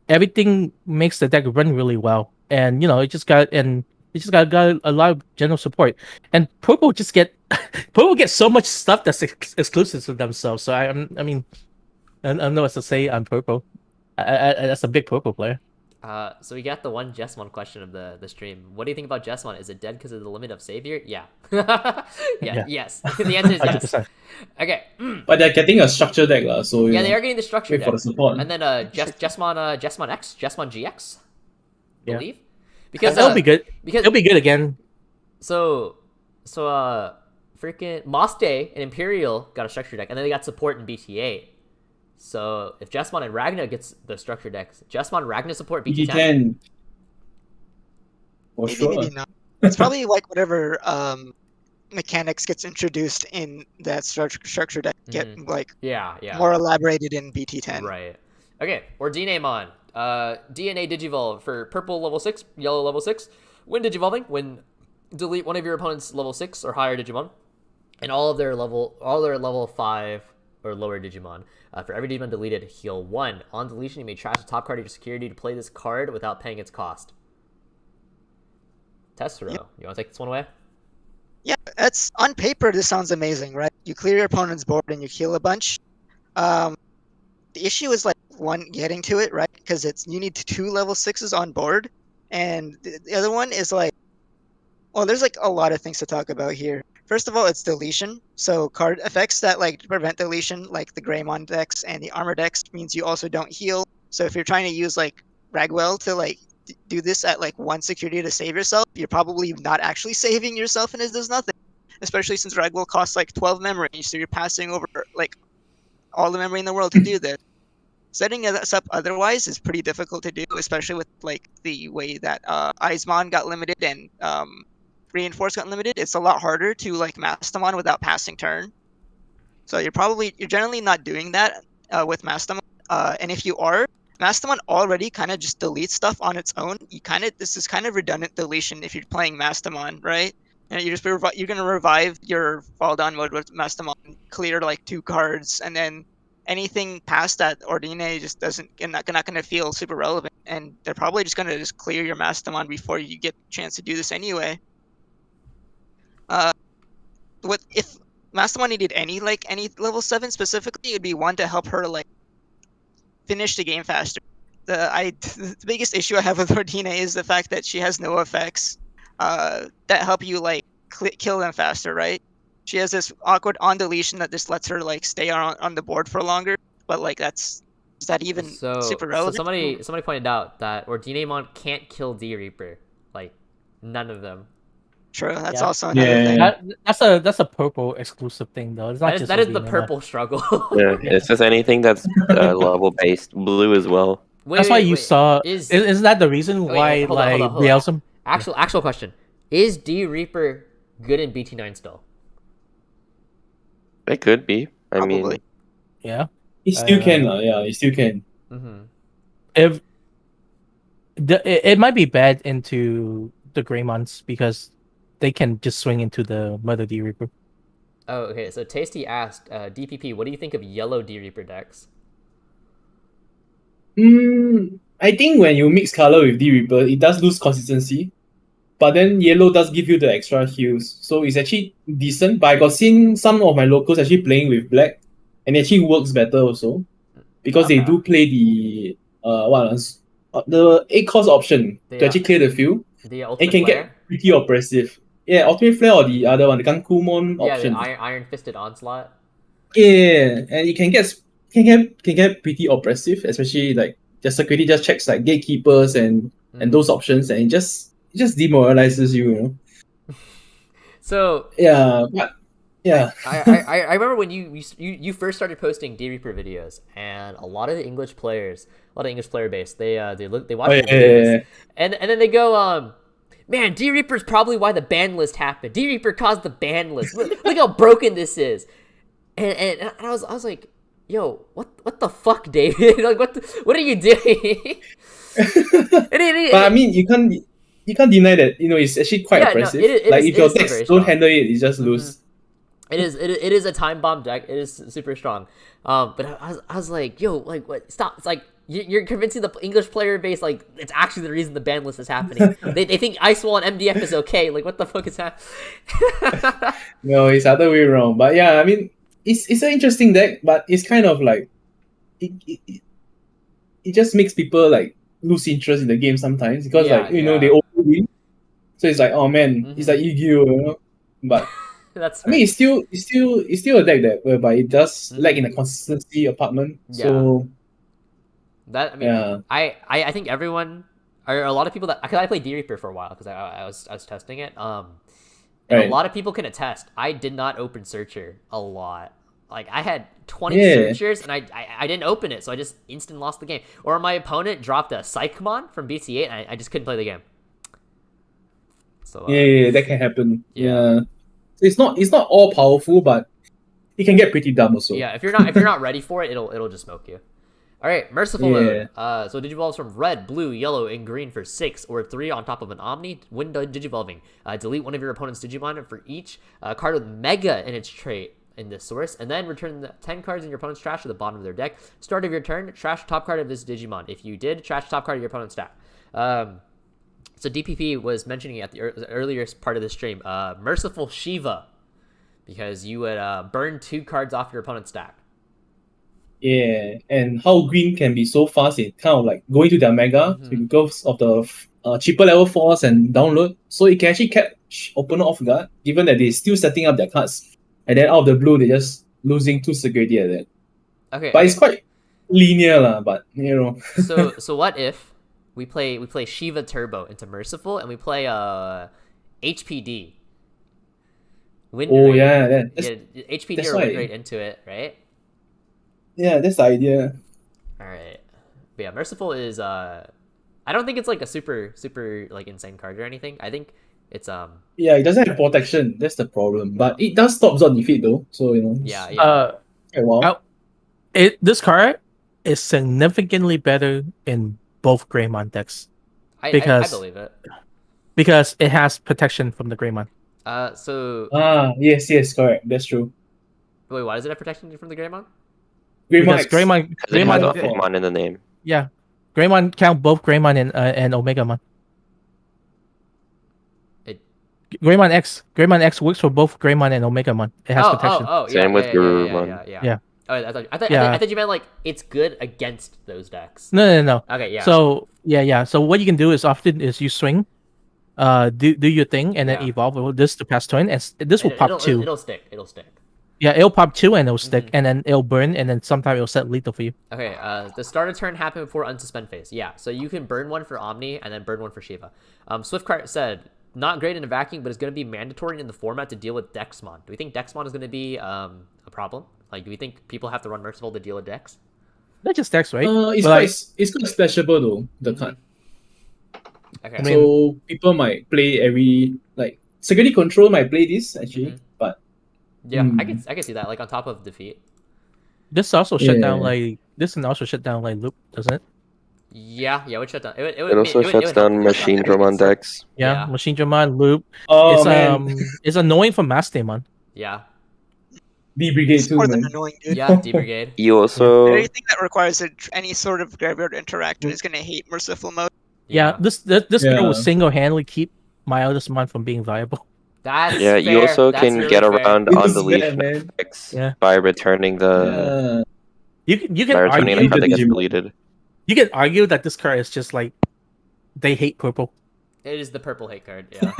Everything makes the deck run really well. And it just got a lot of general support. And purple get so much stuff that's exclusive to themselves. So I don't know what to say on purple. That's a big purple player. So we got the one Jesmon question of the stream. What do you think about Jesmon? Is it dead because of the limit of savior? Yeah. Yes. The answer is yes. 100%. Okay. But they're getting a structure deck, so they are getting the structure deck for the support. And then Jesmon X, Jesmon GX, I believe. Because it'll be good. It'll be good again. So freaking Moss Day and Imperial got a structure deck, and then they got support in BT8. So if Jesmon and Ragna gets the structure decks, Jesmon Ragna support BT10. For sure. Maybe not. It's probably like whatever mechanics gets introduced in that structure deck get more elaborated in BT10. Right. Okay. Or Drakemon. DNA Digivolve for purple level 6, yellow level 6. When Digivolving, delete one of your opponent's level 6 or higher Digimon, and all their level 5 or lower Digimon. For every Digimon deleted, heal 1. On deletion, you may trash the top card of your security to play this card without paying its cost. Tessero, you want to take this one away? Yeah, that's on paper. This sounds amazing, right? You clear your opponent's board and you heal a bunch. The issue is getting to it, right? Because you need 2 level 6s on board, and the other one is there's a lot of things to talk about here. First of all, it's deletion. So card effects that prevent deletion, like the Greymon decks and the armor decks, means you also don't heal. So if you're trying to use Ragwell to do this at 1 security to save yourself, you're probably not actually saving yourself, and it does nothing. Especially since Ragwell costs 12 memory, so you're passing over all the memory in the world to do this. Setting this up otherwise is pretty difficult to do, especially with the way that Icemon got limited and Reinforce got limited. It's a lot harder to Mastamon without passing turn. So you're generally not doing that with Mastamon. And if you are, Mastamon already kind of just deletes stuff on its own. This is kind of redundant deletion if you're playing Mastamon, right? And you're gonna revive your fall down mode with Mastamon, clear like 2 cards, and then anything past that Ordine just not gonna feel super relevant. And they're probably just gonna clear your Mastamon before you get a chance to do this anyway. What if Mastamon needed any level 7 specifically? It'd be one to help her like finish the game faster. The biggest issue I have with Ordine is the fact that she has no effects that help you like kill them faster, right? She has this awkward on deletion that just lets her like stay on the board for longer, but like is that even super relevant? So somebody pointed out that Drakemon can't kill D Reaper, like none of them. True, that's Yeah. also another thing. That's a purple exclusive thing though. It's not That is the Ordine, purple struggle. Yeah, it's just anything that's level based. Blue as well. That's why you saw. Is that the reason why hold on. Realism? Actual question: is D Reaper good in BT9 still? It could be. I mean, Yeah. It still can, yeah. It still can. If it might be bad into the Greymons because they can just swing into the Mother D Reaper. Oh, okay. So Tasty asked, DPP, what do you think of yellow D Reaper decks? I think when you mix color with D Reaper, it does lose consistency. But then yellow does give you the extra heals. So it's actually decent. But I got seen some of my locals actually playing with black. And it actually works better also. Because they do play the the 8 cost option to actually clear the field. The ultimate it can flare? get pretty oppressive. Yeah, ultimate flare or the other one, the Akumamon option. Yeah, the Iron Fisted Onslaught. Yeah, and it can get pretty oppressive, especially like the security just checks like gatekeepers and those options, and it just demoralizes you, you know. So yeah, but yeah. I remember when you first started posting D Reaper videos, and a lot of English player base, they watch the videos, and then they go, man, D Reaper's probably why the ban list happened. D Reaper caused the ban list. Look how broken this is. And I was like, yo, what the fuck, David? Like what are you doing? But I mean, you can't deny that, you know, it's actually quite oppressive. If your decks don't handle it, you just lose. It is a time bomb deck. It is super strong. But I was like, yo, like what? Stop! It's like you're convincing the English player base like it's actually the reason the ban list is happening. they think Icemon and MDF is okay. Like what the fuck is happening? No, it's other way around. But yeah, I mean, it's an interesting deck, but it's kind of like it just makes people like lose interest in the game sometimes because they overwin. So it's like, oh man, it's like Yu-Gi-Oh, you know. But that's I mean, it's still a deck that whereby it does lack in the consistency apartment. Yeah. So that I think everyone or a lot of people because I played D Reaper for a while because I was testing it. And a lot of people can attest. I did not open Searcher a lot. Like I had 20 searchers and I didn't open it, so I just instant lost the game. Or my opponent dropped a Icemon from BT8 and I just couldn't play the game. So that can happen. Yeah. It's not all powerful, but it can get pretty dumb also. Yeah, if you're not ready for it, it'll just smoke you. All right, Merciful Load. So Digivolves from red, blue, yellow, and green for 6 or 3 on top of an Omni. When Digivolving, delete one of your opponent's Digimon for each card with Mega in its trait in this source, and then return the 10 cards in your opponent's trash to the bottom of their deck. Start of your turn, trash top card of this Digimon. If you did, trash top card of your opponent's stack. So DPP was mentioning at the earlier part of the stream, Merciful Shiva, because you would burn 2 cards off your opponent's stack. Yeah, and how green can be so fast in kind of like going to their Mega because of the cheaper level force and download. So it can actually catch opponent off guard, given that they're still setting up their cards. And then out of the blue, they're just losing 2 security at that. But it's quite linear, but you know. So what if we play Shiva Turbo into Merciful and we play HPD? HPD or win rate into it, right? Yeah, that's the idea. All right, but yeah, Merciful is I don't think it's like a super like insane card or anything. I think it's yeah, it doesn't have protection. That's the problem, but it does stop Zod defeat though. So you know. This card is significantly better in both Greymon decks. I believe it because it has protection from the Greymon. So Yes, correct. That's true. wait, why does it have protection from the Greymon? Greymon Because X. Greymon, Because it has Greymon- Akumamon in the name. yeah, Greymon count both Greymon and Omegamon. It. Greymon X works for both Greymon and Omegamon. It has protection. Yeah, Same with Garurumon. Yeah. Oh, I Yeah. thought you meant like it's good against those decks. No. Okay, yeah. So yeah. So what you can do is often is you swing, do your thing, and then Yeah. evolve with this to pass turn, and this will pop two. It'll stick. It'll stick. Yeah, it'll pop two and it'll stick, and then it'll burn, and then sometimes it'll set lethal for you. Okay, the start of turn happened before unsuspend phase. Yeah, so you can burn one for Omni and then burn one for Shiva. Swiftcart said, not great in a vacuum, but it's going to be mandatory in the format to deal with Dexmon. Do we think Dexmon is going to be a problem? Like, do we think people have to run Merciful to deal with Dex? Not just Dex, right? It's But, quite splashable though, the card. Okay. I mean- So people might play security control might play this actually, but yeah, I can see that, like, on top of defeat. this also shut down Yeah. this can also shut down Loop, doesn't it? Yeah, it would shut down. It It also shuts down Machine Dramon decks. Yeah, Yeah. Machine Dramon, Loop. oh man, It's annoying for Mastemon. Yeah, D Brigade It's too, more than man. annoying, dude. yeah, D Brigade. You also Anything that requires any sort of graveyard interactor is gonna hate Merciful mode. Yeah, this card Yeah. will single-handedly keep Myotismon from being viable. That's yeah, you fair. also That's can really get fair. around This on is deletion bad, man. effects Yeah. by returning the You can by returning argue a card that gets Digimon. deleted. you can argue that this card is just like they hate purple. It is the purple hate card. Yeah.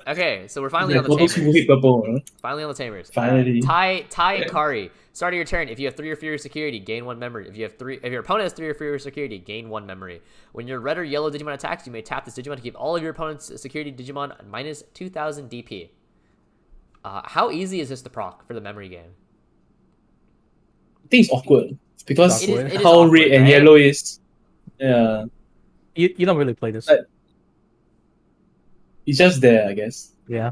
Okay, so we're finally Yeah, on the for those who tamers. hate purple, huh? Finally on the tamers. Finally. Ty and Kari. Start of your turn. If you have 3 or fewer security, gain 1 memory. If your opponent has 3 or fewer security, gain 1 memory. When your red or yellow Digimon attacks, you may tap this Digimon to give all of your opponent's security Digimon minus 2,000 DP. How easy is this to proc for the memory game? I think it's awkward. It's because It is how awkward, red and right? yellow is. Yeah, You don't really play this. it's just there, I guess. Yeah.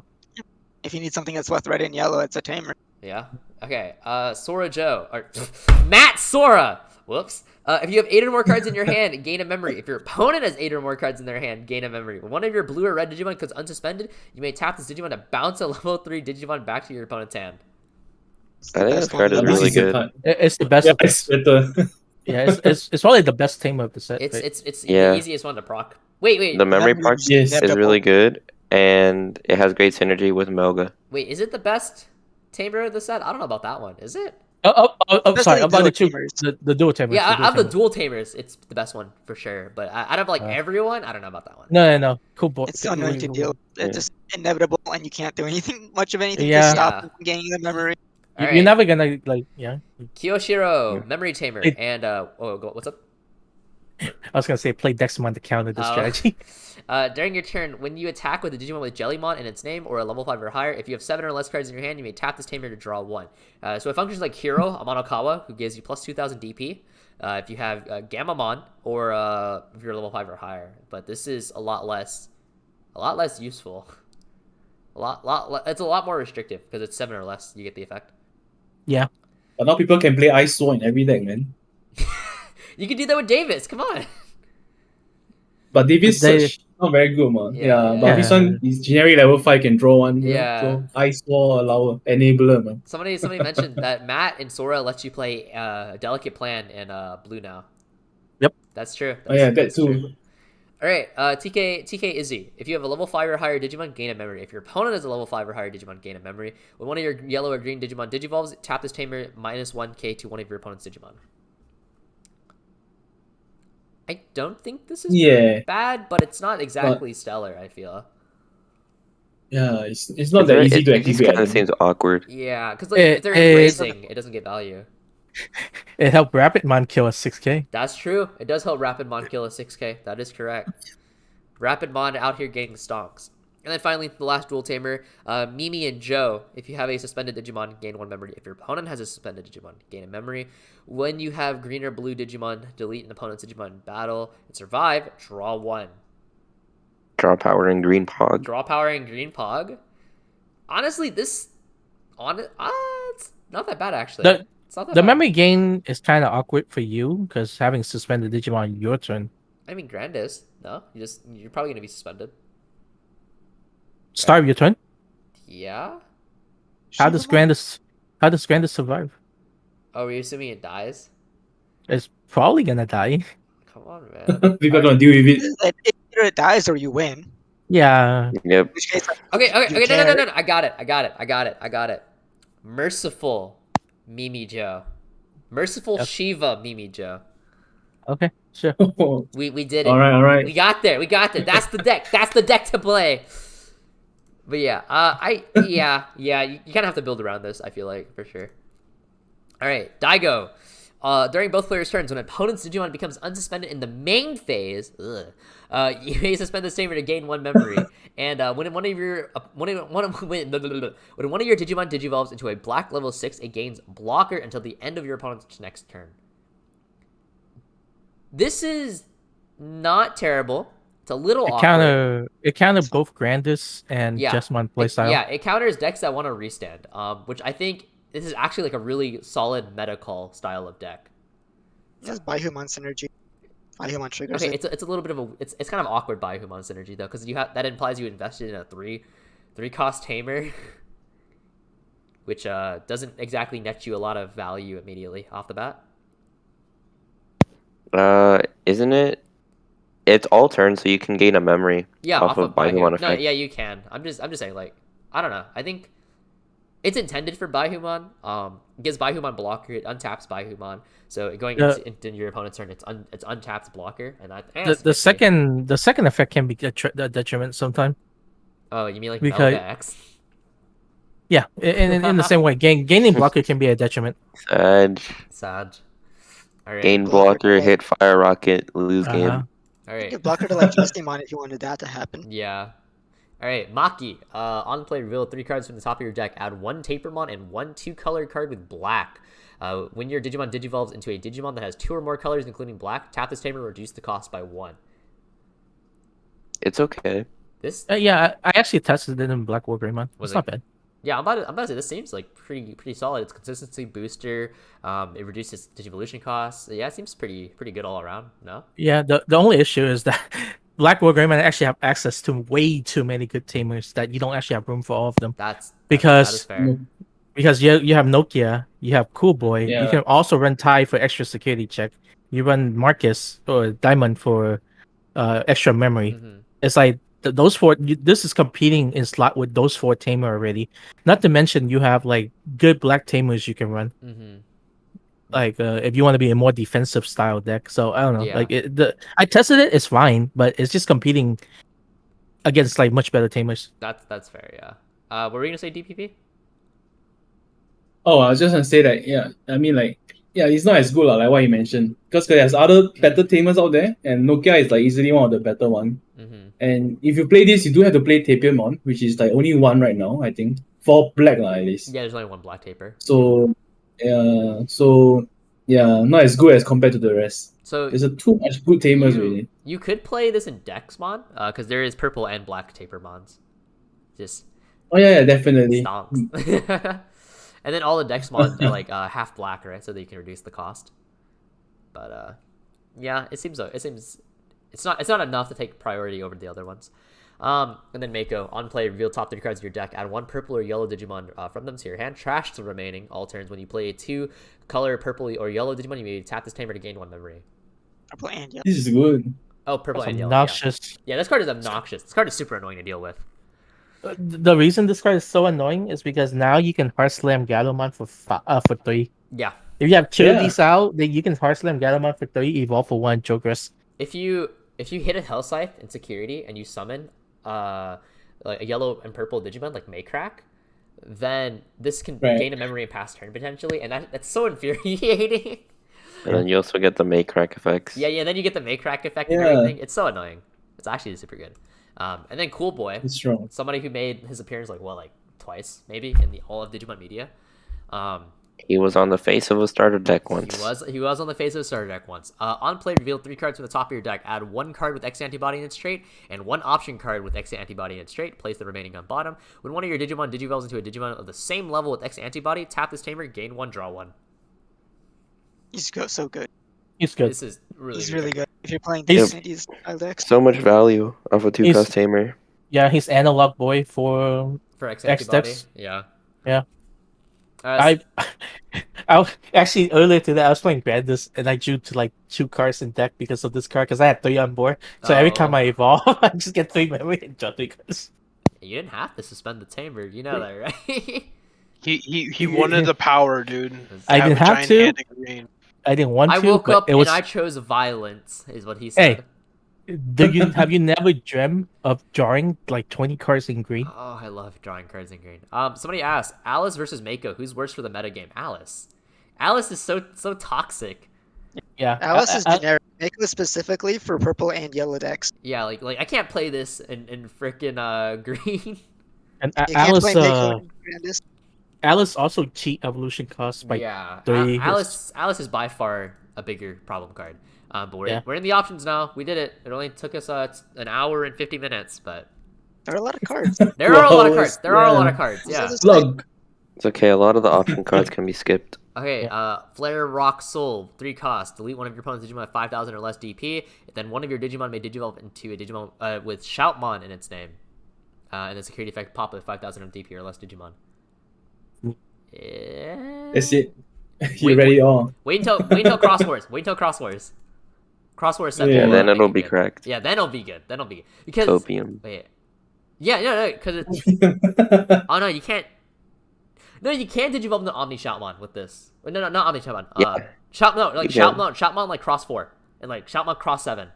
If you need something that's both red and yellow, it's a tamer. Yeah. Okay. Sora Joe. Or Matt Sora. Whoops. If you have 8 or more cards in your hand, gain a memory. If your opponent has 8 or more cards in their hand, gain a memory. When one of your blue or red Digimon goes unsuspended, you may tap this Digimon to bounce a level 3 Digimon back to your opponent's hand. I think this Best card is one. This really is the good. card. It's the best. Yeah, of the- it's better. yeah, it's probably the best tamer of the set. It's right? it's Yeah. the easiest one to proc. Wait. The memory Memory- part Yes. is really good, and it has great synergy with Melga. Wait, is it the best tamer of the set? I don't know about that one. Is it? Especially Sorry, about the dual two, tamers. the dual tamers. Yeah, dual out of the tamers. dual tamers, it's the best one for sure. But out of like everyone, I don't know about that one. No. Cool boy. It's so annoying to deal with. Yeah. It's just inevitable, and you can't do anything much of anything Yeah. to stop Yeah. them from gaining the memory. Alright. You're never gonna Kiyoshiro, memory tamer, and what's up? I was gonna say play Dexmon to counter this Oh. strategy. During your turn, when you attack with a Digimon with Jellymon in its name or a level 5 or higher, if you have 7 or less cards in your hand, you may tap this tamer to draw 1. So it functions like Hero, a Monokawa, who gives you plus 2,000 DP. If you have Gammamon or if you're level 5 or higher. But this is a lot less useful. It's a lot more restrictive because it's 7 or less. You get the effect. Yeah. But now people can play Ice Sword in every deck, man. You can do that with Davis. Come on. But Davis They- search not very good, man. Yeah, Yeah, yeah. but this one is generic level 5 can draw one. you know, Yeah. So Ice Sword allow enabler, man. Somebody mentioned that Matt and Sora lets you play Delicate Plan in blue now. Yep. That's true. Oh yeah, that that's too. true. All right, TK Izzy. If you have a level 5 or higher Digimon, gain a memory. If your opponent has a level 5 or higher Digimon, gain a memory. When one of your yellow or green Digimon digivolves, tap this tamer minus 1k to one of your opponent's Digimon. I don't think this is Yeah. bad, but it's not exactly stellar, I feel. Yeah, it's not that easy to It just activate. kind of seems awkward. Yeah, because like, It if they're is- embracing, it doesn't get value. It helped Rapidmon kill a 6K. That's true. It does help Rapidmon kill a 6k. That is correct. Rapidmon out here getting stonks. And then finally, the last dual tamer, Mimi and Joe. If you have a suspended Digimon, gain 1 memory. If your opponent has a suspended Digimon, gain a memory. When you have green or blue Digimon, delete an opponent's Digimon in battle and survive, draw 1. Draw power and green pog. Draw power and green pog. Honestly, it's not that bad actually. It's not that The bad. memory gain is kind of awkward for you because having suspended Digimon your turn. I mean, Grandis. No, you're probably gonna be suspended. Start of your turn. Yeah. How does Grandis survive? Oh, are you assuming it dies? It's probably gonna die. Come on, man. People are gonna deal with it. Either it dies or you win. Yeah. Yep. In which case, like, Okay. you No. I got it. Merciful Mimi Joe. Merciful Yep. Shiva Mimi Joe. Okay. Sure. We did it. All right. We got there. That's the deck. That's the deck to play. But yeah, you kind of have to build around this. I feel like for sure. All right, Daigo. During both players' turns, when an opponent's Digimon becomes unsuspended in the main phase, you may suspend the tamer to gain 1 memory. And when one of your Digimon digivolves into a black level 6, it gains blocker until the end of your opponent's next turn. This is not terrible. It's a little awkward. It counter both Grandis and Yeah. Jesmon playstyle. Yeah, it counters decks that want to restand, which I think this is actually like a really solid meta call style of deck. this is Baihumon synergy. Baihumon triggers Okay, it. it's a little bit of a it's kind of awkward by Human synergy though, because that implies you invested in a three cost tamer, which doesn't exactly net you a lot of value immediately off the bat. Isn't it? It's all turns, so you can gain a memory. Yeah, off of Baihumon No, effect. yeah, you can. I'm just saying, like, I don't know. I think it's intended for Baihumon. It gives Baihumon blocker. It untaps Baihumon. So going into your opponent's turn, it's untapped blocker, and The second effect can be a detriment sometimes. Oh, you mean like Because- Velga X? Yeah, in the same way, gaining blocker can be a detriment. Sad. All right. Gain blocker, hit fire rocket, lose Uh-huh. game. All right. You blocker to like Icemon if you wanted that to happen. Yeah. All right, Maki. On play, reveal 3 cards from the top of your deck. Add 1 Tapermon and 1 2-color card with black. When your Digimon digivolves into a Digimon that has 2 or more colors, including black, tap this Taper, reduce the cost by 1. It's okay. This, Yeah, I actually tested it in Black War Greymon. Was It's it- not bad. yeah, I'm about to say this seems like pretty solid. It's consistency booster. It reduces Digivolution costs. Yeah, it seems pretty good all around. No. Yeah, the only issue is that Black War Greymon actually have access to way too many good tamers that you don't actually have room for all of them. That is Because- fair. Because you have Nokia, you have Cool Boy, you Yeah. can also run Tai for extra security check. You run Marcus or Diamond for extra memory. Mhm. It's like those four. This is competing in slot with those 4 tamer already. Not to mention you have like good black tamers you can run. Mhm. Like if you want to be a more defensive style deck. So I don't know. Yeah. Like I tested it. It's fine, but it's just competing against like much better tamers. That's fair. Yeah. What were you gonna say, DPP? Oh, I was just gonna say that, yeah. I mean, like, yeah, it's not as good, like what you mentioned. Because there's other better tamers out there, and Nokia is like easily one of the better one. Mhm. And if you play this, you do have to play Tapiamon, which is like only one right now, I think. For black, at least. Yeah, there's only 1 black taper. So, not as good as compared to the rest. So There's too much good tamers, really. you could play this in Dexmon, because there is purple and black Tapermons. Just Oh, yeah, definitely. stonks. And then all the Dexmons are like half black, right? So that you can reduce the cost. But yeah, it seems it's not enough to take priority over the other ones. And then Mako, on play, reveal top 3 cards of your deck. Add 1 purple or yellow Digimon from them to your hand. Trash the remaining all turns. When you play a 2-color purple or yellow Digimon, you may tap this tamer to gain 1 memory. Purple and yellow. This is good. Oh, purple That's and yellow. Yeah. obnoxious. Yeah, this card is obnoxious. This card is super annoying to deal with. The reason this card is so annoying is because now you can hard slam Galomon for 3. Yeah. If you have 2 of Yeah. these out, then you can hard slam Galomon for 3, evolve for 1, Jokers. If you hit a Hell Scythe in security and you summon like a yellow and purple Digimon like Maycrack, then this can Right. gain a memory and pass turn potentially, and that's so infuriating. And then you also get the Maycrack effects. Yeah, then you get the Maycrack effect and Yeah. everything. It's so annoying. It's actually super good. And then Cool Boy, It's strong. somebody who made his appearance like twice maybe in all of Digimon media. He was on the face of a starter deck once. He was on the face of the starter deck once. On play, reveal 3 cards from the top of your deck. Add 1 card with X antibody in its trait, and 1 option card with X antibody in its trait. Place the remaining on bottom. When one of your Digimon digivolves into a Digimon of the same level with X antibody, tap this tamer, gain 1, draw 1. He's so good. He's good. This is really He's good. really good. If you're playing He's- these style decks. So much value of a 2 He's- cost tamer. Yeah, he's analog boy for For X X antibody. Dex. Yeah. Yeah. Uh, Actually earlier today I was playing Grandis and I drew to like 2 cards in deck because of this card because I had 3 on board. So every time I evolve, I just get 3 memory and draw 3 cards. You didn't have to suspend the tamer. You know that, right? He wanted the power, dude. I didn't a have giant to. hand in green. I didn't want I to. woke but up it was... and I chose violence, is what he Hey, said. have you never dreamt of drawing like 20 cards in green? Oh, I love drawing cards in green. Somebody asked, Alice versus Mako, who's worse for the metagame? Alice. Alice is so toxic. Yeah. Alice is generic. Mako specifically for purple and yellow decks. Yeah, like I can't play this in frickin' green. And You can't Alice, play Mako and Grandis. Alice also cheat evolution cost by Yeah, 3. Alice is by far a bigger problem card. But we're in the options now. We did it. It only took us an hour and 50 minutes, but There are a lot of cards. there are a lot of cards. Yeah. There are a lot of cards. Yeah. Look, It's okay. A lot of the option cards can be skipped. Okay, Flare Rock Soul, 3 cost. Delete one of your opponent's Digimon with 5,000 or less DP. Then one of your Digimon may Digivolve into a Digimon with Shoutmon in its name. And the security effect pop with 5,000 DP or less Digimon. that's it. You ready on? Wait until Cross Wars. Wait until Cross Wars. Cross Wars 7. Yeah, And then Make it'll it be good. correct. Yeah, then it'll be good. Then it'll be because Copium. wait. Yeah, no, because it's oh no, you can't. No, you can't Digivolve into Omni Shoutmon with this. No, not Omni Shoutmon. Yeah. Shoutmon like Cross 4 and like Shoutmon Cross 7.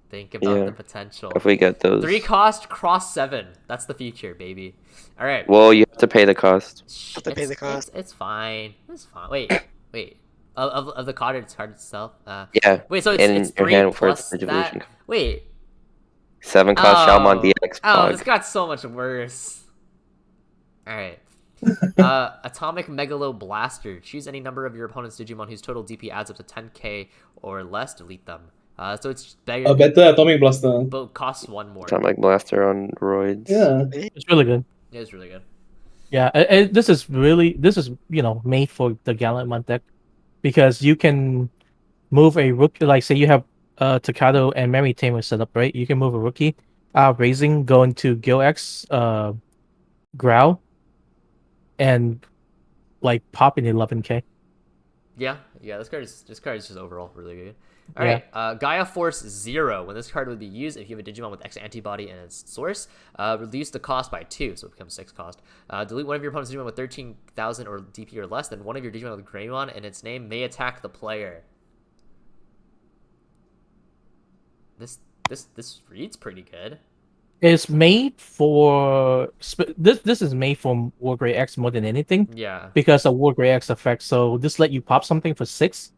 Think about the potential. If we get those. 3 cost Cross 7. That's the future, baby. All right. Well, you have to pay the cost. Have to pay the cost. It's fine. It's fine. Wait. Of the card itself. Yeah. Wait, so in it's your 3 hand for plus its that. evolution. Wait. 7 cost Shalmon DX. Oh, Pog. this got so much worse. All right. Atomic Megalo Blaster. Choose any number of your opponent's Digimon whose total DP adds up to 10k or less. Delete them. So it's better. A better Atomic Blaster. But costs 1 more. Atomic Blaster on roids. Yeah. It's really good. Yeah, it's really good. Yeah, this is made for the Gallantmon deck because you can move a rookie. Like say you have Takato and Mary Tamer set up, right? You can move a rookie, raising, go into Gil X, Growl, and like pop in 11k. Yeah. This card is just overall really good. All right, Gaia Force 0. When this card would be used, if you have a Digimon with X antibody and its source, reduce the cost by 2, so it becomes 6 cost. Delete one of your opponent's Digimon with 13,000 or DP or less, then one of your Digimon with Greymon and its name may attack the player. This reads pretty good. It's made for this is made for Wargrey X more than anything. Yeah. Because of Wargrey X effect. So this let you pop something for 6.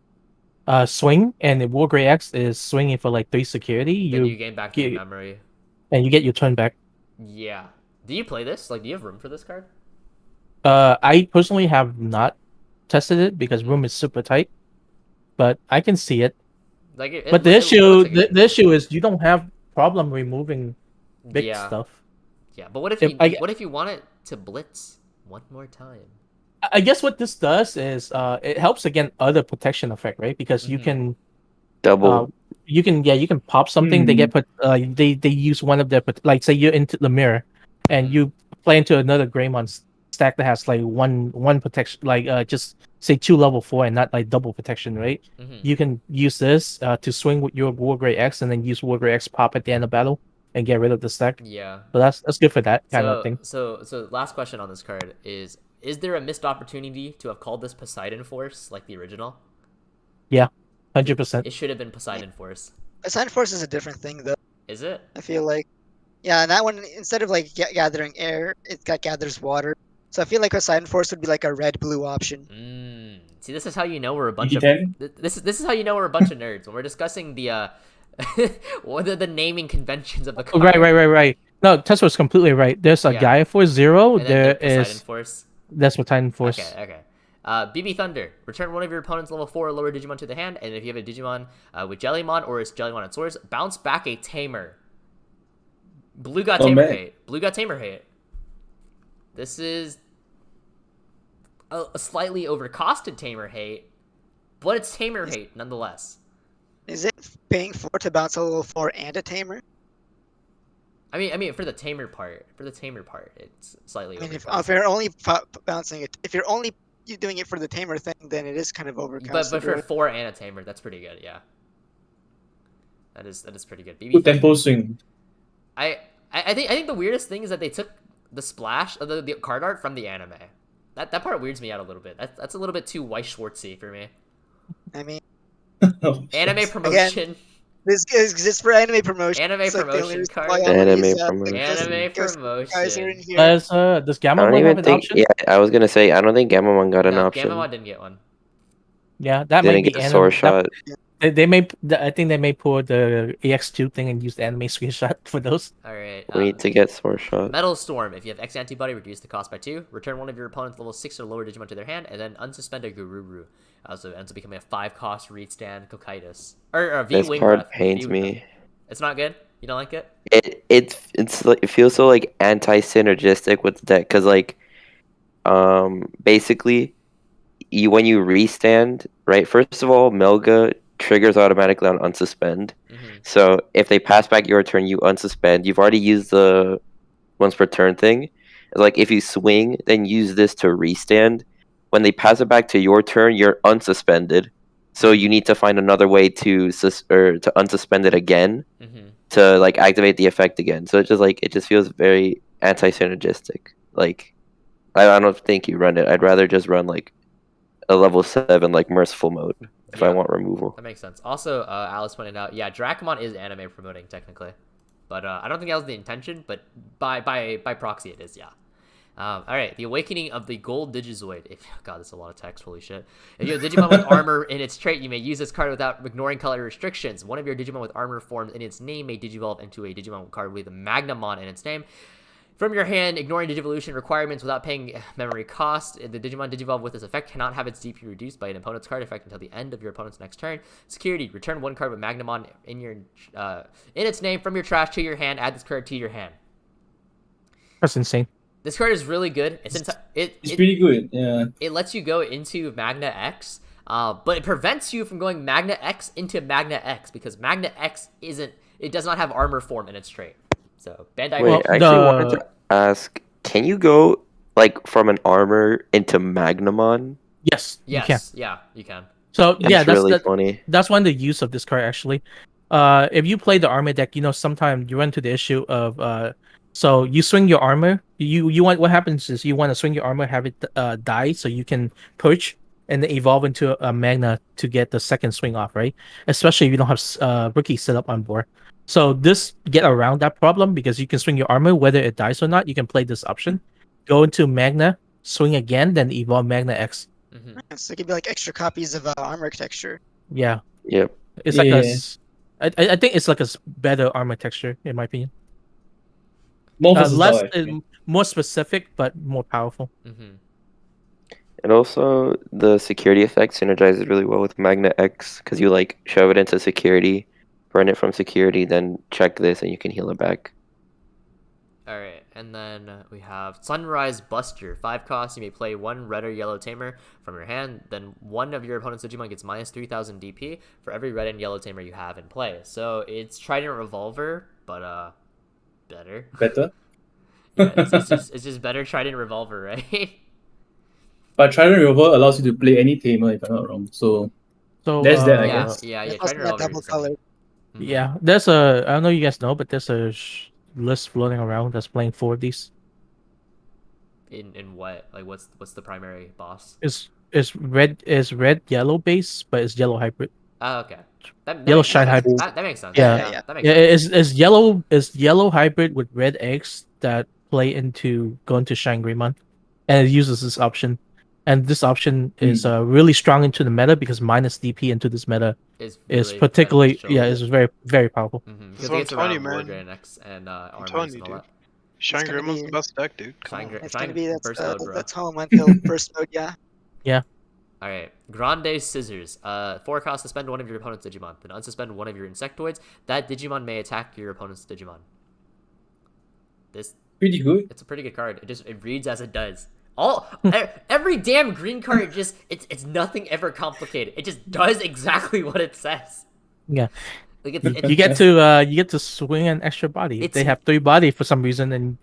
Swing, and the Wargrey X is swinging for like 3 security. Then you gain back your memory. And you get your turn back. Yeah. Do you play this? Like, do you have room for this card? I personally have not tested it because room is super tight, but I can see it. Like, but the issue is you don't have problem removing big stuff. Yeah, but what if you want it to blitz one more time? I guess what this does is it helps against other protection effect, right? Because you can double. You can pop something. They get they use one of their like say you're into the mirror, and you play into another Greymon stack that has like one protection, like just say 2 level 4 and not like double protection, right? You can use this to swing with your Wargrey X and then use Wargrey X pop at the end of battle and get rid of the stack. Yeah. So that's good for that kind of thing. So last question on this card is there a missed opportunity to have called this Poseidon Force like the original? Yeah, 100%. It should have been Poseidon Force. Poseidon Force is a different thing, though. Is it? I feel like, yeah, and that one instead of like gathering air, it gathers water. So I feel like Poseidon Force would be like a red-blue option. See, this is how you know we're a bunch of this is how you know we're a bunch of nerds when we're discussing the what are the naming conventions of the card. Right. No, Tesla's completely right. There's a Gaia Force 0. There is Poseidon Force. That's Poseidon Force. Okay. BB Thunder. Return one of your opponent's level 4 or lower Digimon to the hand, and if you have a Digimon with Jellymon or its Jellymon at source, bounce back a Tamer. Blue got Tamer hate. Blue got Tamer hate. This is a slightly overcosted Tamer hate, but it's Tamer hate nonetheless. Is it paying 4 to bounce a level 4 and a Tamer? I mean, for the tamer part, it's slightly. I mean, if overpriced. you're only balancing it, if you're only doing it for the tamer thing, then it is kind of overcosted. But for right? 4 and a tamer, that's pretty good. Yeah. That is pretty good. Good tempo swing. I think the weirdest thing is that they took the splash of the card art from the anime. That part weirds me out a little bit. That's a little bit too Weiss Schwartzy for me. I mean, Anime promotion. this exists for anime promotion. Anime It's like the only promotion reason card. why all of Anime these, promotion. Anime guys are promotion. in here. Does I Gamma don't have even an think. option? Yeah, I was gonna say I don't think Gamamon got an No, option. Gamamon didn't get one. Yeah, that Didn't might be get a anime. sword shot. They may. I think they may pull the EX2 thing and use the anime screenshot for those. All right. We need to get sword shot. Metal Storm. If you have X antibody, reduce the cost by 2. Return one of your opponent's level 6 or lower Digimon to their hand, and then unsuspend a Gururu. So it ends up becoming a 5-cost read stand Cocytus. Or V This Wing card Breath. pains V Wing me. Breath. It's not good? You don't like it? It's like it feels so like anti-synergistic with the deck because like basically when you restand, right, first of all Melga triggers automatically on unsuspend. So if they pass back your turn, you unsuspend. You've already used the once per turn thing. It's like if you swing, then use this to restand. When they pass it back to your turn, you're unsuspended. So you need to find another way to unsuspend it again to like activate the effect again. So it just feels very anti-synergistic. Like I don't think you run it. I'd rather just run like a level 7 like merciful mode if I want removal. That makes sense. Also, Alice pointed out, yeah, Drakemon is anime promoting technically, but I don't think that was the intention. But by proxy, it is. Yeah. All right, the Awakening of the Gold Digizoid. God, that's a lot of text. Holy shit! If you have Digimon with armor in its trait, you may use this card without ignoring color restrictions. One of your Digimon with armor forms in its name may digivolve into a Digimon card with a Magnamon in its name. From your hand, ignoring Digivolution requirements without paying memory cost, the Digimon Digivolve with this effect cannot have its DP reduced by an opponent's card effect until the end of your opponent's next turn. Security: return one card with Magnamon in its name from your trash to your hand. Add this card to your hand. That's insane. This card is really good. It's pretty good. Yeah. It lets you go into Magna X, but it prevents you from going Magna X into Magna X because Magna X does not have armor form in its trait. So Bandai. Wait, I actually wanted to ask: can you go like from an armor into Magnamon? Yes. Yes. You can. Yeah, you can. So That's really funny. That's one of the use of this card actually. If you play the armor deck, sometimes you run into the issue of so you swing your armor. You want what happens is you want to swing your armor, have it die, so you can purge and then evolve into a Magna to get the second swing off, right? Especially if you don't have rookie set up on board. So this get around that problem because you can swing your armor whether it dies or not. You can play this option, go into Magna, swing again, then evolve Magna X. So it could be like extra copies of armor texture. Yeah. Yep. It's like I think it's like a better armor texture in my opinion. More specific but more powerful. And also the security effect synergizes really well with Magna X because you like shove it into security, burn it from security, then check this and you can heal it back. Alright, and then we have Sunrise Buster. 5 costs, you may play 1 red or yellow tamer from your hand, then one of your opponent's Digimon gets minus 3000 DP for every red and yellow tamer you have in play. So it's Trident Revolver, but better. Better? Yeah, it's just better Trident Revolver, right? But Trident Revolver allows you to play any tamer if I'm not wrong. So there's that, I guess. Yeah, It's Trident also got Revolver. double color. Yeah, there's I don't know if you guys know, but there's a list floating around that's playing 4 of these. In what? Like what's the primary boss? Is red yellow base, but it's yellow hybrid. Oh, okay. That Yellow makes shine sense. hybrid. That makes sense. Yeah. That makes sense. Is yellow hybrid with red eggs that play into go into Shine Greymon, and it uses this option. And this option is really strong into the meta because minus DP into this meta is particularly is very very powerful. That's what I'm telling you, man. And I'm telling you, dude. Shine Greymon's the best deck, dude. It's gonna be that's home bro. until first mode, yeah. Yeah. Alright, Grande Scissors. 4 costs, suspend one of your opponent's Digimon. Then unsuspend one of your Insectoids. That Digimon may attack your opponent's Digimon. This pretty good. It's a pretty good card. It reads as it does. Every damn green card it's nothing ever complicated. It just does exactly what it says. Yeah. Like You get to swing an extra body. They have 3 body for some reason, and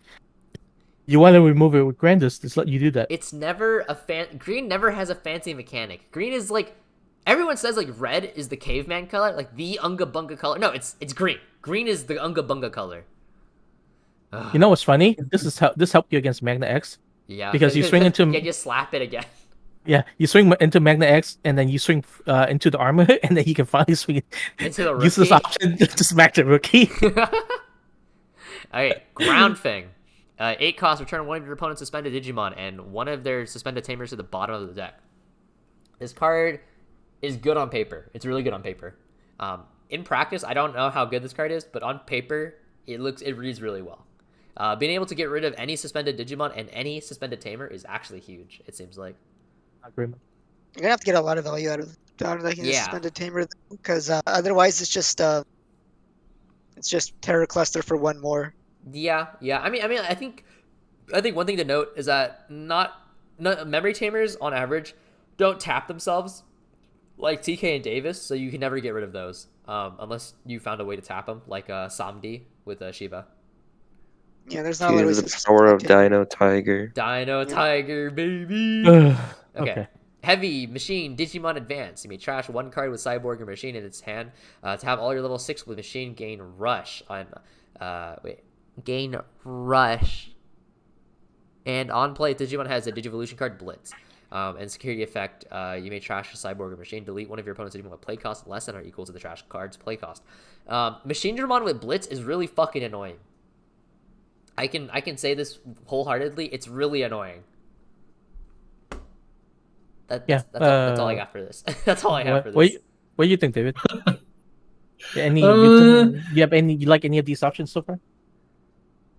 you want to remove it with Grandis. Just let you do that. It's never Green never has a fancy mechanic. Green is like, everyone says like red is the caveman color, like the Unga Bunga color. No, it's green. Green is the Unga Bunga color. Ugh. You know what's funny? This helped you against Magna X. Yeah, because you swing into you slap it again. Yeah, you swing into Magna X, and then you swing into the armor, and then you can finally swing into the rookie. Use this option to smack the rookie. Alright, Ground Fang. 8 cost, return one of your opponent's suspended Digimon and one of their suspended tamers to the bottom of the deck. This card is good on paper. It's really good on paper. In practice, I don't know how good this card is, but on paper, it reads really well. Being able to get rid of any suspended Digimon and any suspended tamer is actually huge, it seems like. You're gonna have to get a lot of value out of the suspended tamer, because otherwise it's just Terror Cluster for 1 more. Yeah. I mean, I think one thing to note is that not memory tamers on average don't tap themselves like TK and Davis, so you can never get rid of those unless you found a way to tap them, like Samdi with Shiva. Yeah, there's not a lot of ways. The power of Dino Tiger. Tiger, baby. Okay. Heavy Machine Digimon Advance. You may trash 1 card with Cyborg or Machine in its hand to have all your level 6 with Machine gain Rush on. Gain Rush. And on play, Digimon has a Digivolution card Blitz. And security effect, you may trash a Cyborg or Machine. Delete one of your opponent's Digimon with play cost less than or equal to the trash card's play cost. Machine Digimon with Blitz is really fucking annoying. I can say this wholeheartedly. It's really annoying. That's all I got for this. That's all I have for this. What do you think, David? You like any of these options so far?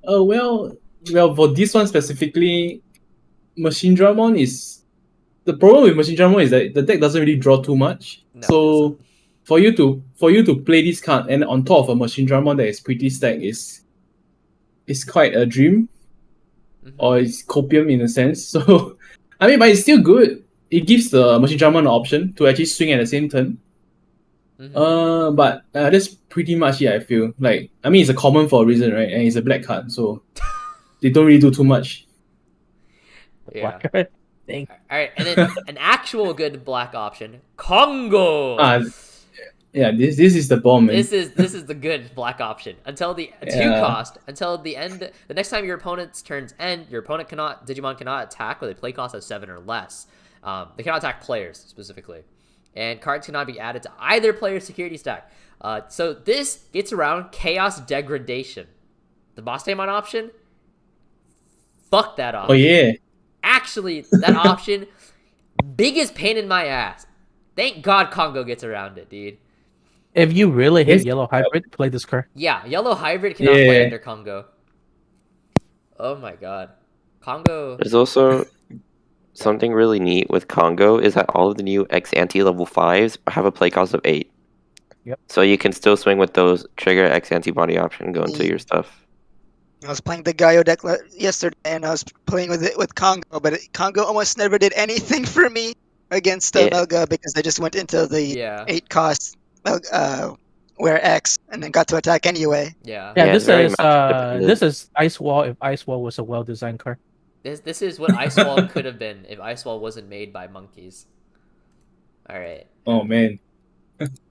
Well, for this one specifically, Machine Dramon is the problem with Machine Dramon is that the deck doesn't really draw too much. No, so for you to play this card and on top of a Machine Dramon that is pretty stacked is quite a dream, or it's copium in a sense. So I mean, but it's still good. It gives the Machine Dramon an option to actually swing at the same turn. But that's pretty much it, I feel. Like, I mean, it's a common for a reason, right? And it's a black card, so they don't really do too much. Yeah. Alright, and then an actual good black option, Congo! Yeah, this is the bomb, man. This is the good black option. Until the 2 cost, until the end, the next time your opponent's turns end, your Digimon cannot attack with a play cost of 7 or less. They cannot attack players, specifically. And cards cannot be added to either player's security stack. So this gets around Chaos Degradation. The Boss Daemon option? Fuck that option. Oh, yeah. Actually, that option, biggest pain in my ass. Thank God Congo gets around it, dude. If you really hate Yellow Hybrid, play this card. Yeah, Yellow Hybrid cannot play under Congo. Oh my God. Congo... There's also... something really neat with Congo is that all of the new X-Ante level 5s have a play cost of 8. Yep. So you can still swing with those, trigger X-Ante body option, go into your stuff. I was playing the Gaia deck yesterday, and I was playing with it with Congo, but Congo almost never did anything for me against Melga because I just went into the 8 cost where X and then got to attack anyway. Yeah. This is Ice Wall if Ice Wall was a well-designed card. This is what Ice Wall could have been if Ice Wall wasn't made by monkeys. Alright. Oh, man.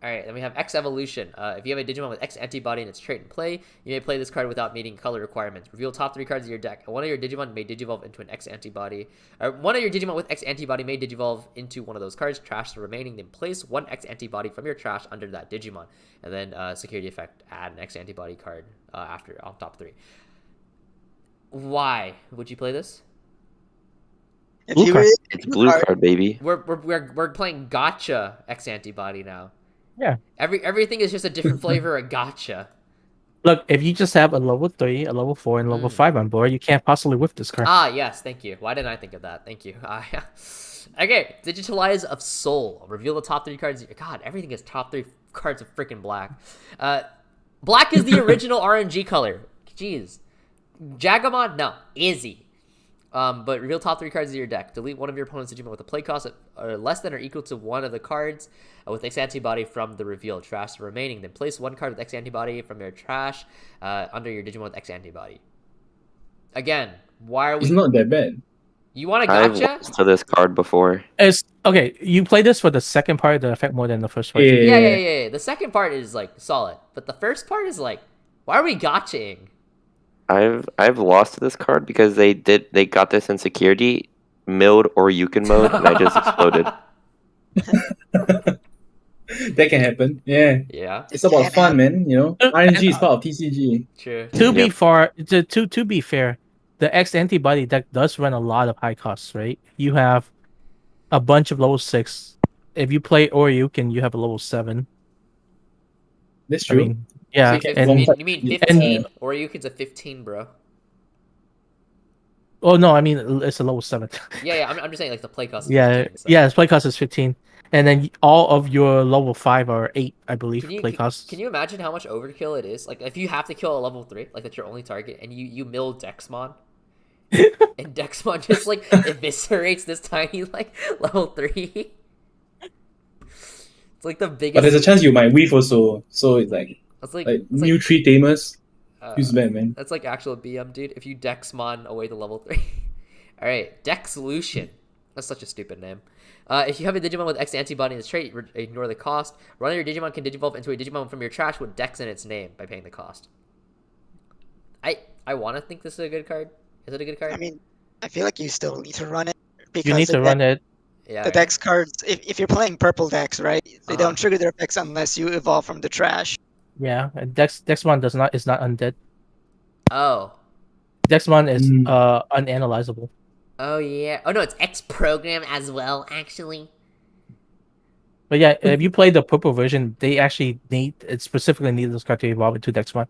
Alright, then we have X Evolution. If you have a Digimon with X antibody and its trait in play, you may play this card without meeting color requirements. Reveal top 3 cards of your deck. One of your Digimon may Digivolve into an X antibody. One of your Digimon with X antibody may Digivolve into one of those cards. Trash the remaining, then place 1 X antibody from your trash under that Digimon. And then security effect, add an X antibody card on top 3. Why would you play this? It's blue card, baby. We're playing Gotcha X antibody now. Yeah. Everything is just a different flavor of Gotcha. Look, if you just have a level 3, a level 4, and level 5 on board, you can't possibly whip this card. Ah, yes, thank you. Why didn't I think of that? Thank you. Okay, Digitalize of Soul. Reveal the top 3 cards. God, everything is top 3 cards of freaking black. Black is the original RNG color. Jeez. Jagamon? No. Izzy. But reveal top 3 cards of your deck. Delete one of your opponent's Digimon with a play cost less than or equal to one of the cards with X antibody from the reveal. Trash the remaining. Then place one card with X antibody from your trash under your Digimon with X antibody. Again, why are we... It's not that bad. You want a I've gotcha? lost to this card before. It's okay. You play this for the second part of the effect more than the first part. Yeah. The second part is like solid, but the first part is like, why are we gotchaing? I've lost to this card because they got this in security, milled or Yukin mode, and I just exploded. That can happen. Yeah. Yeah. It's about fun, man. You know, RNG is part of TCG. True. To be fair, the X antibody deck does run a lot of high costs, right? You have a bunch of level 6. If you play Oryukin, you have a level 7. That's true. I mean, yeah. So And, you mean 15? Or you could say 15, bro. oh no, I mean it's a level 7. Yeah. I'm just saying like the play cost. Is Yeah, 15, so. yeah. Its play cost is 15, and then all of your level 5 or 8, I believe, play costs. Can you imagine how much overkill it is? Like if you have to kill a level 3, like that's your only target, and you mill Dexmon, and Dexmon just like eviscerates this tiny like level 3. It's like the biggest. But there's a chance you might whiff also. So it's like new 3 tamers. Who's bad, man? That's like actual BM, dude. If you Dexmon away the level 3. All right, Dexlution. That's such a stupid name. If you have a Digimon with X antibody in its trait, ignore the cost. One of your Digimon can digivolve into a Digimon from your trash with Dex in its name by paying the cost. I want to think this is a good card. Is it a good card? I mean, I feel like you still need to run it. You need to run it. Yeah, the Dex cards, if you're playing purple decks, right? They don't trigger their effects unless you evolve from the trash. Yeah, and Dexmon is not undead. Oh. Dexmon is unanalyzable. Oh yeah. Oh no, it's X program as well, actually. But yeah, if you play the purple version, they actually specifically need this card to evolve into Dexmon.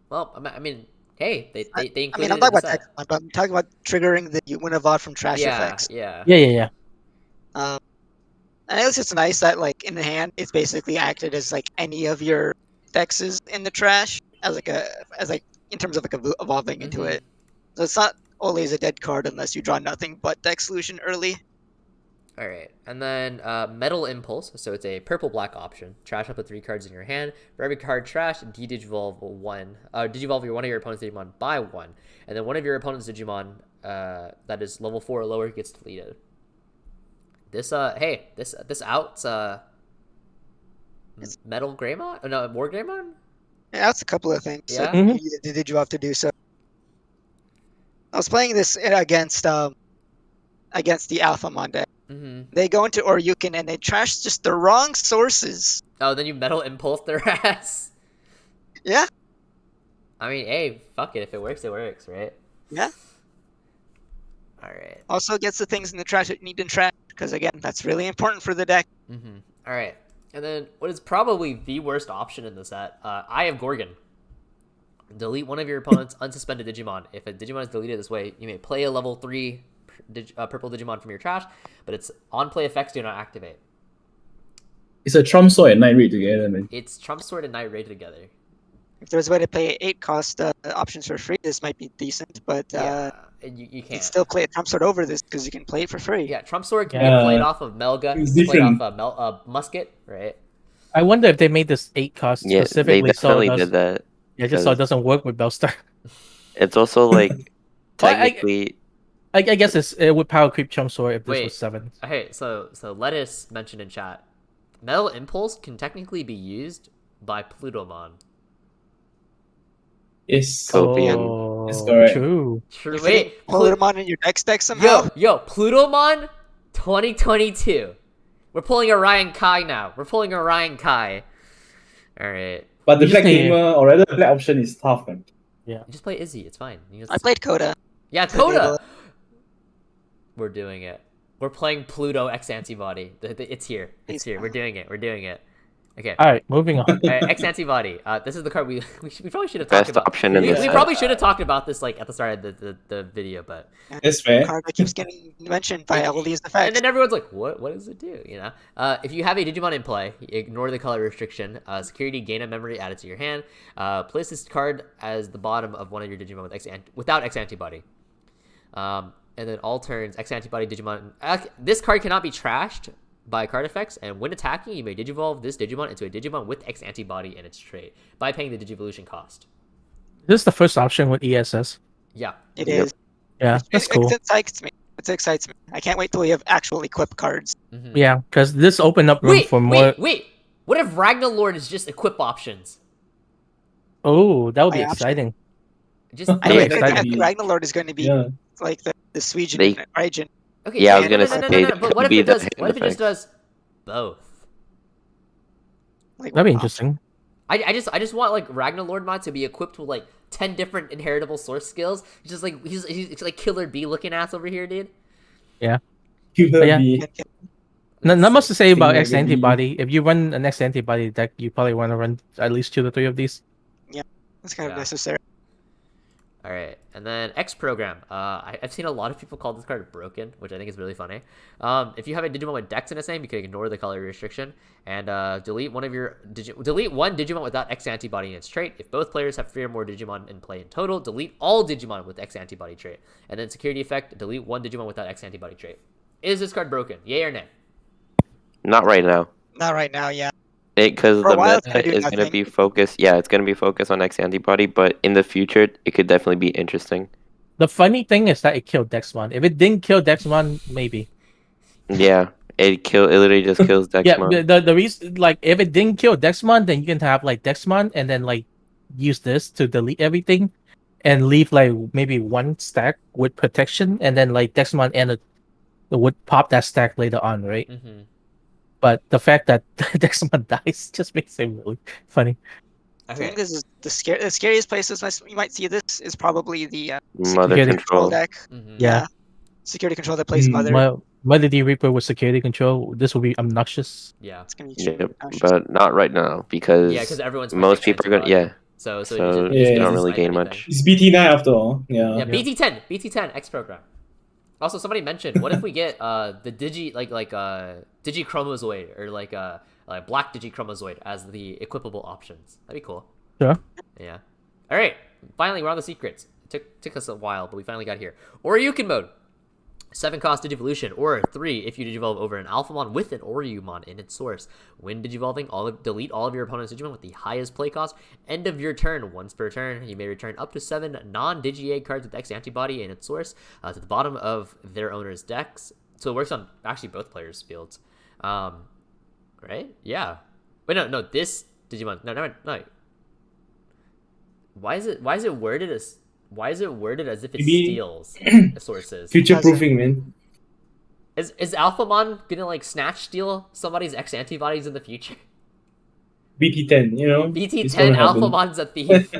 Well, I mean, hey, they included I mean, I'm talking about Dexmon, but I'm talking about triggering the you win evolve from trash effects. Yeah. And it's just nice that like in the hand, it's basically acted as like any of your dexes in the trash as in terms of like evolving into it. So it's not always a dead card unless you draw nothing but Dex solution early. All right, and then Metal Impulse. So it's a purple-black option. Trash up to 3 cards in your hand. For every card trash, digivolve one. Digivolve one of your opponent's Digimon by 1, and then one of your opponent's Digimon that is level 4 or lower gets deleted. This this outs Metal Greymon? Oh, no, War Greymon? Yeah, that's a couple of things. Yeah. So did you have to do so? I was playing this against the Alphamon deck. They go into Oryukin and they trash just the wrong sources. Oh, then you Metal Impulse their ass. Yeah. I mean, hey, fuck it. If it works, it works, right? Yeah. All right. Also gets the things in the trash that you need to trash, because again, that's really important for the deck. All right. And then what is probably the worst option in the set, Eye of Gorgon. Delete one of your opponent's unsuspended Digimon. If a Digimon is deleted this way, you may play a level 3 purple Digimon from your trash, but its on-play effects do not activate. It's a Trump Sword and Night Raid together, man. It's Trump Sword and Night Raid together. If there's a way to play 8 cost options for free, this might be decent, but you can't. still play a Trump Sword over this because you can play it for free. Yeah, Trump Sword can be played off of Melga, played off of Musket, right? I wonder if they made this 8 cost specifically they definitely did that. Yeah, just so it doesn't work with Bellstar. It's also like technically. I guess it would power creep Trump Sword if this was 7. Okay, so Lettuce mentioned in chat, Metal Impulse can technically be used by Plutomon. It's Copian. It's correct. True. Wait, Plutomon in your deck somehow? Yo, Plutomon 2022. We're pulling Orion Kai now. Alright. But the black gamer, or rather the black option is tough, man. Yeah. You just play Izzy, it's fine. I played Coda. Yeah, Coda! We're doing it. We're playing Pluto X Antibody. It's here. We're doing it. Okay. All right, moving on. X Antibody. This is the card we probably should have talked about. Best option in this We set. probably should have talked about this like at the start of the video, but that's fair. Card that keeps getting mentioned by all these effects. And then everyone's like, what does it do? You know? If you have a Digimon in play, ignore the color restriction. Security, gain a memory added to your hand. Place this card as the bottom of one of your Digimon with without X Antibody. and then all turns, X Antibody Digimon. This card cannot be trashed by card effects, and when attacking, you may Digivolve this Digimon into a Digimon with X Antibody in its trait by paying the Digivolution cost. This is the first option with ESS. Yeah. It is. Yeah, that's cool. It excites me. It excites me. I can't wait till we have actual equip cards. Mm-hmm. Yeah, because this opened up room for more. Wait! What if Ragnarlord is just equip options? Oh, that would be exciting. Just I Really think exciting. Ragnarlord is going to be like the Sweden region. Okay. Yeah, I was gonna say. But what if it does? What if it just does both? Like, That'd be interesting. I just want like Ragnarlord mod to be equipped with like 10 different inheritable source skills. He's just like he's like Killer Bee looking ass over here, dude. Yeah. Killer Yeah. Bee. Not much to say about Thing X like a bee. Antibody. If you run an X Antibody deck, you probably want to run at least 2 to 3 of these. It's kind of Yeah. necessary. All right, and then X Program. I've seen a lot of people call this card broken, which I think is really funny. If you have a Digimon with Dex in its name, you can ignore the color restriction and delete one Digimon without X Antibody in its trait. If both players have 3 or more Digimon in play in total, delete all Digimon with X Antibody trait. And then security effect, delete 1 Digimon without X Antibody trait. Is this card broken? Yay or nay? Not right now. Not right now, yeah. Because For a the while, it's meta gonna do is going to nothing. be focused. Yeah, it's going to be focused on X Antibody, but in the future, it could definitely be interesting. The funny thing is that it killed Dexmon. If it didn't kill Dexmon, maybe. Yeah, it literally just kills Dexmon. Yeah, the reason, like, if it didn't kill Dexmon, then you can have like Dexmon and then like use this to delete everything and leave like maybe 1 stack with protection, and then like Dexmon and it would pop that stack later on, right? Mm-hmm. But the fact that Dexmon dies just makes it really funny. I think this is the scariest places you might see this is probably the Mother Security control. deck. Mm-hmm. Yeah. Security control that plays Mother. Mother D Reaper with security control, this will be obnoxious. Yeah. It's gonna be Yep, obnoxious. but not right now because everyone's most people are going to, yeah. So So you you just don't really snipe gain anything. much. It's BT9 after all. Yeah, Yeah. BT10 X Program. Also, somebody mentioned, what if we get the Digichromozoid or like Black Digichromozoid as the equipable options? That'd be cool. Sure. Yeah. All right. Finally, we're on the secrets. It took us a while, but we finally got here. Oryukin mode. 7 cost Digivolution, or 3 if you Digivolve over an Alphamon with an Oryumon in its source. When Digivolving, delete all of your opponent's Digimon with the highest play cost. End of your turn. Once per turn, you may return up to 7 non-Digi-Egg cards with X Antibody in its source to the bottom of their owner's decks. So it works on actually both players' fields. Right? Yeah. Wait, no, this Digimon. No. Why is it worded as if it Maybe- steals sources? Future proofing, man. Is Alphamon gonna like snatch steal somebody's X antibodies in the future? BT10, you know? It's BT10 gonna happen. Alphamon's a thief.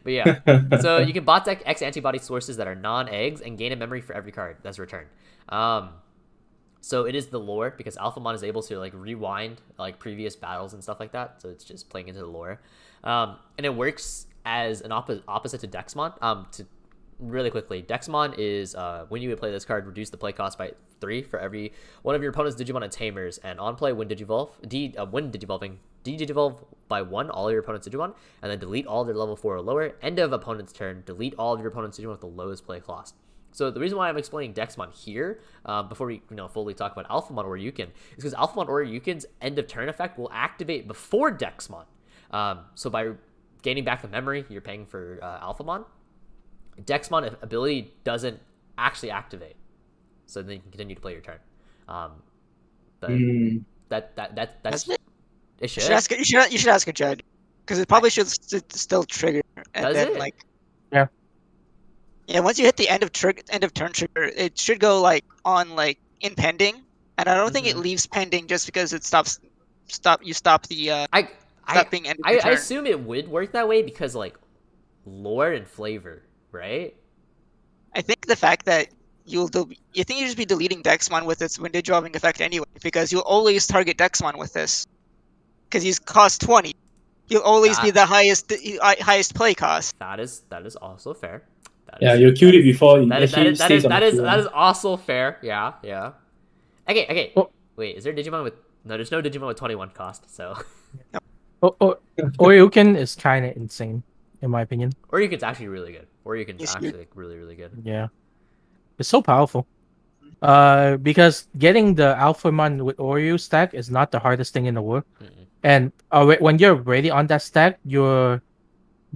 But yeah, so you can bot deck X antibody sources that are non-eggs and gain a memory for every card that's returned. So it is the lore because Alphamon is able to like rewind like previous battles and stuff like that. So it's just playing into the lore, and it works as an opposite to Dexmon. To really quickly, Dexmon is when you would play this card, reduce the play cost by 3 for every one of your opponent's Digimon and Tamers, and on play when Digivolve, when Digivolving, Digivolve by 1 all of your opponent's Digimon, and then delete all their level 4 or lower. End of opponent's turn, delete all of your opponent's Digimon with the lowest play cost. So the reason why I'm explaining Dexmon here, before we fully talk about Alphamon or Ryukin, is because Alphamon or Ryukin's end of turn effect will activate before Dexmon. So by gaining back the memory you're paying for Alphamon, Dexmon ability doesn't actually activate, so then you can continue to play your turn. But that's it? It should. You should ask a judge because it probably should still trigger. And Does then, it? Like, Yeah. Yeah, once you hit the end of turn trigger, it should go like on like in pending, and I don't think it leaves pending just because it stops the being end of I turn. assume it would work that way because like lore and flavor, right? I think the fact that you just be deleting Dexmon with its window dropping effect anyway, because you'll always target Dexmon with this, because he's cost 20. He'll always be the highest play cost. That is also fair. You killed it before it That actually stays on the field. is also fair. Yeah. Okay. Oh. Wait, is there Digimon with? No, there's no Digimon with 21 cost. So. Oryukin is kind of insane, in my opinion. Oryukin's actually really good. Oryukin's Yes, actually like, really, really good. Yeah. It's so powerful. Because getting the Alphamon with Oreo stack is not the hardest thing in the world. And when you're already on that stack, you're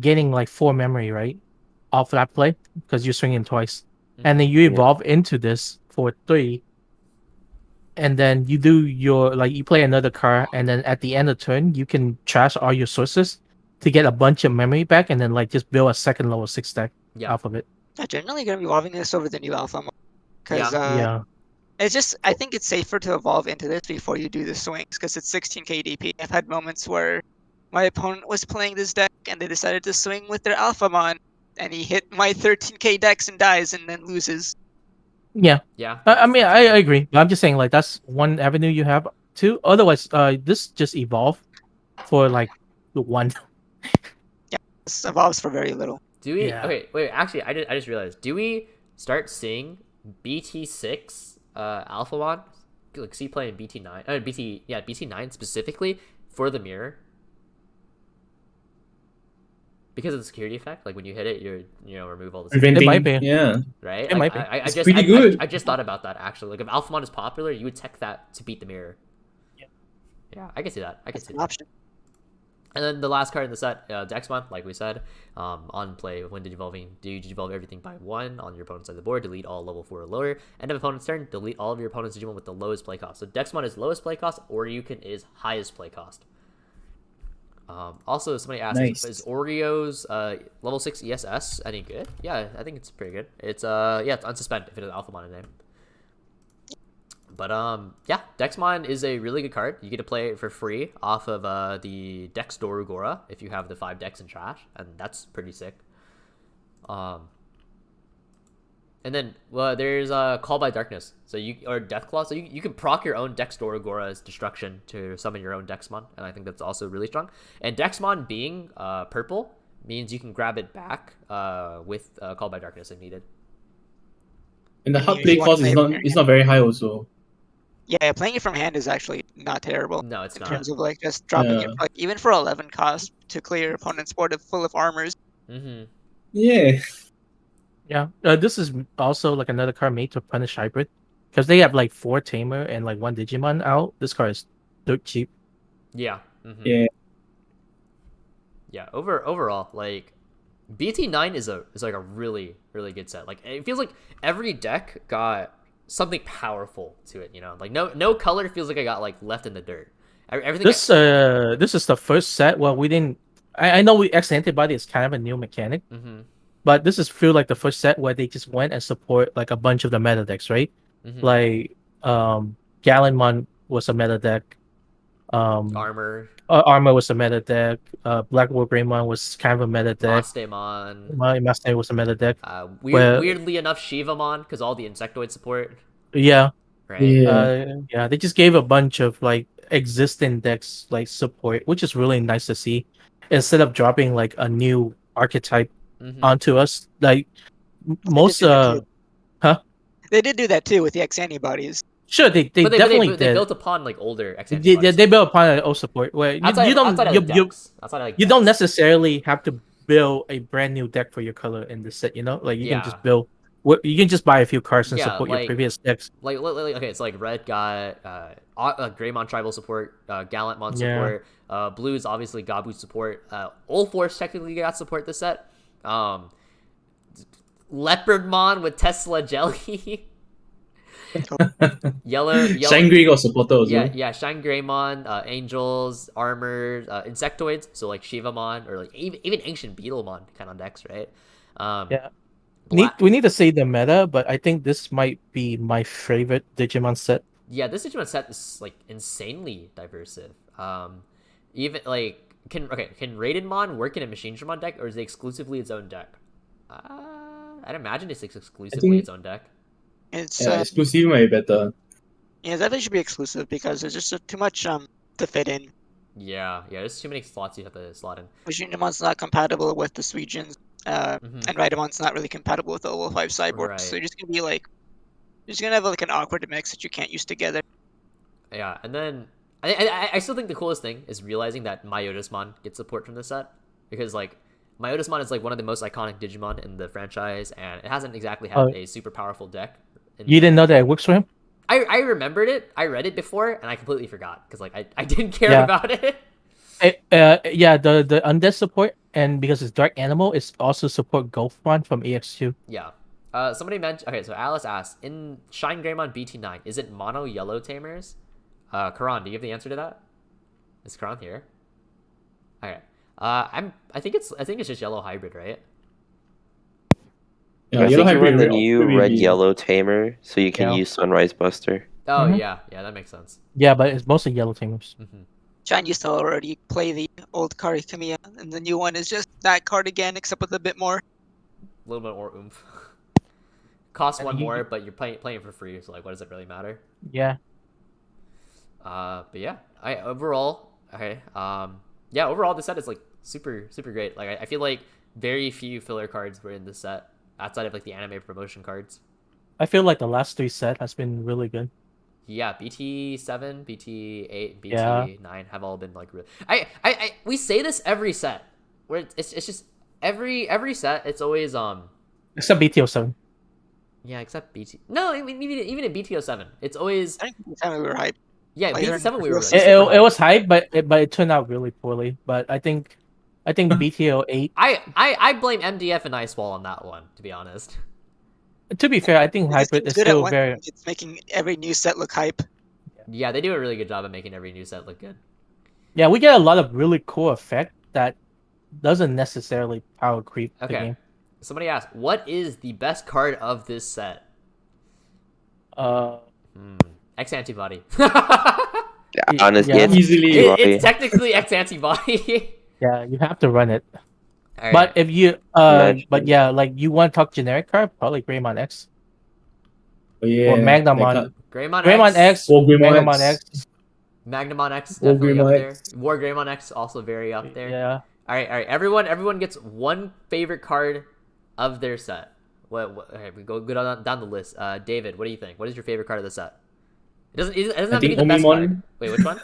gaining like 4 memory, right? Off that play, because you're swinging twice. And then you evolve into this for 3. And then you do you play another card, and then at the end of turn, you can trash all your sources to get a bunch of memory back, and then like just build a second level 6 stack off of it. I'm generally going to be evolving this over the new Alphabot. Because it's just, I think it's safer to evolve into this before you do the swings, because it's 16k DP. I've had moments where my opponent was playing this deck, and they decided to swing with their Alphamon, and he hit my 13k Dex and dies, and then loses. Yeah. I mean, I agree. But I'm just saying, like, that's one avenue you have too. Otherwise, this just evolve for like the 1. Yeah, this evolves for very little. Do we? Yeah. Okay, wait. Actually, I just realized. Do we start seeing BT6 Alphabot? Like, see playing BT9. BT9 specifically for the mirror. Because of the security effect, like when you hit it, remove all the. Preventing, it might be. Yeah. Right. It might be. It's pretty good. I just thought about that actually. Like if Alphamon is popular, you would tech that to beat the mirror. Yeah, I can see that. That's an option. And then the last card in the set, Dexmon, like we said, on play when digivolving, digivolve everything by 1 on your opponent's side of the board, delete all level 4 or lower. End of opponent's turn, delete all of your opponent's Digimon with the lowest play cost. So Dexmon is lowest play cost, Oryukin is highest play cost. Also, somebody asked, is Oreo's level 6 ESS any good? Yeah, I think it's pretty good. It's it's unsuspend if it has Alphamon in name. But yeah, Dexmon is a really good card. You get to play it for free off of the Dex Dorugora if you have the 5 decks in trash, and that's pretty sick. And then there's Call by Darkness, or Deathclaw. So you can proc your own Dex Doragora's Destruction to summon your own Dexmon, and I think that's also really strong. And Dexmon being purple means you can grab it back with Call by Darkness if needed. And the hard play cost is not very high also. Yeah, playing it from hand is actually not terrible. No, it's not. In terms of like just dropping it, like even for 11 cost to clear your opponent's board full of armors. Yeah. Yeah, this is also like another card made to punish hybrid, because they have like 4 Tamer and like 1 Digimon out. This card is dirt cheap. Yeah. Yeah. Overall, like BT9 is like a really good set. Like it feels like every deck got something powerful to it. Like no color feels like I got like left in the dirt. Everything. This is the first set. Well, we didn't. I know X Antibody is kind of a new mechanic. But this is feel like the first set where they just went and support like a bunch of the meta decks, right? Like Gallenmon was a meta deck. Armor was a meta deck. Black War Greymon was kind of a meta deck. Mastemon was a meta deck. Weirdly enough, Shivamon, because all the insectoid support. Yeah. Right. They just gave a bunch of like existing decks like support, which is really nice to see. Instead of dropping like a new archetype onto us, like most they did do that too with the X antibodies. Sure, they definitely did. They built upon like older X antibodies. They built upon an old support where you don't necessarily have to build a brand new deck for your color in the set. Like you can just build. You can just buy a few cards and support your previous decks. Like okay, it's like red got Greymon tribal support, Gallantmon support. Blues obviously Gabu support. Old Force technically got support this set. Leopardmon with Tesla Jelly. yellow Shangri got support also. Yeah, Shangreymon, Angels, Armor, Insectoids, so like Shivamon or like even Ancient Beetlemon kind of decks, right? We need to say the meta, but I think this might be my favorite Digimon set. Yeah, this Digimon set is like insanely diversive. Even like can Raidenmon work in a Machinedramon deck, or is it exclusively its own deck? I'd imagine it's exclusively its own deck. It's exclusive might be better. Yeah, that should be exclusive because there's just too much to fit in. Yeah, there's too many slots you have to slot in. Machinedramon's not compatible with the Suijins, and Raidemon's not really compatible with the level 5 cyborgs. Right. So you're just gonna be like, you're just gonna have like an awkward mix that you can't use together. Yeah, and then I still think the coolest thing is realizing that Myotismon gets support from this set, because like Myotismon is like one of the most iconic Digimon in the franchise, and it hasn't exactly had a super powerful deck. You didn't know that it works for him? I remembered it. I read it before, and I completely forgot because like I didn't care about it. Yeah, the undead support, and because it's dark animal, it's also support Golfron from EX2. Yeah. Somebody mentioned. Okay, so Alice asked, in Shine Greymon BT9, is it mono yellow tamers? Karan, do you have the answer to that? Is Karan here? Okay. I think it's just yellow hybrid, right? Yeah, I think you run the new red-yellow tamer, so you can use Sunrise Buster. Oh yeah, that makes sense. Yeah, but it's mostly yellow tamers. John used to already play the old card Kamiya, and the new one is just that card again, except with a bit more. A little bit more oomph. Costs one more, but you're playing for free, so like, what does it really matter? Yeah. But yeah, overall, the set is like super great. Like I feel like very few filler cards were in this set outside of like the anime promotion cards. I feel like the last 3 set has been really good. Yeah, BT7, BT8, BT9 have all been like really. We say this every set, where it's just every set. It's always except BT07. Yeah, except BT. No, I mean even in BT07, it's always. I think BT7 we were hyped. Yeah, BT7 we were. It was hype, but it turned out really poorly. But I think BT08. I blame MDF and Icewall on that one, to be honest. To be fair, I think hybrid is still very. It's making every new set look hype. Yeah, they do a really good job of making every new set look good. Yeah, we get a lot of really cool effect that doesn't necessarily power creep the game. Somebody asked, what is the best card of this set? X Antibody. Honestly, easily. It's technically X Antibody. Yeah, you have to run it. All but right. if you but yeah, like you want to talk generic card, probably Greymon X. Oh, yeah, or Magnamon. Greymon X. Or Magnamon X. Magnamon X definitely up there. War Greymon X also very up there. Yeah. All right. Everyone gets one favorite card of their set. Okay, we go down the list. David, what do you think? What is your favorite card of the set? It doesn't have to be the best card. Wait, which one?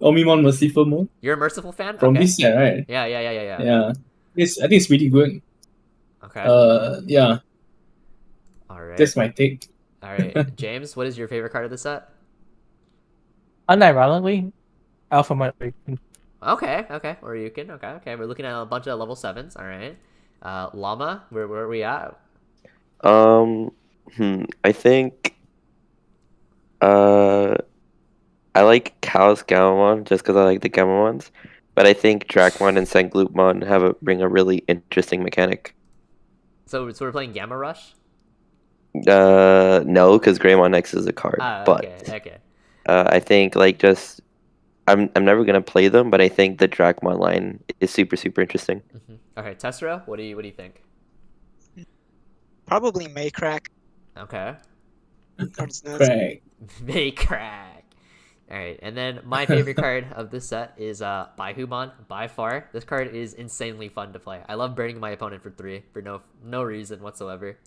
Omimon Merciful Mode. You're a Merciful fan? From this set, right? Yeah. Yeah. I think it's pretty good. Okay. Yeah. All right. That's my take. All right, James, what is your favorite card of the set? Unironically, Alphabot. Okay. Or you can. Okay. We're looking at a bunch of level 7s. All right. Llama, where are we at? I think I like Cal's Gamamon just because I like the Gamamons, but I think Drachman and Seng Lutmon bring a really interesting mechanic. So we're playing Gamma Rush? No, because Greymon X is a card. Okay. I think I'm never gonna play them, but I think the Drakemon line is super interesting. Okay, Tessera, what do you think? Probably Maycrack. Okay. Crack. Maycrack. All right, and then my favorite card of this set is Fujimon by far. This card is insanely fun to play. I love burning my opponent for 3 for no reason whatsoever.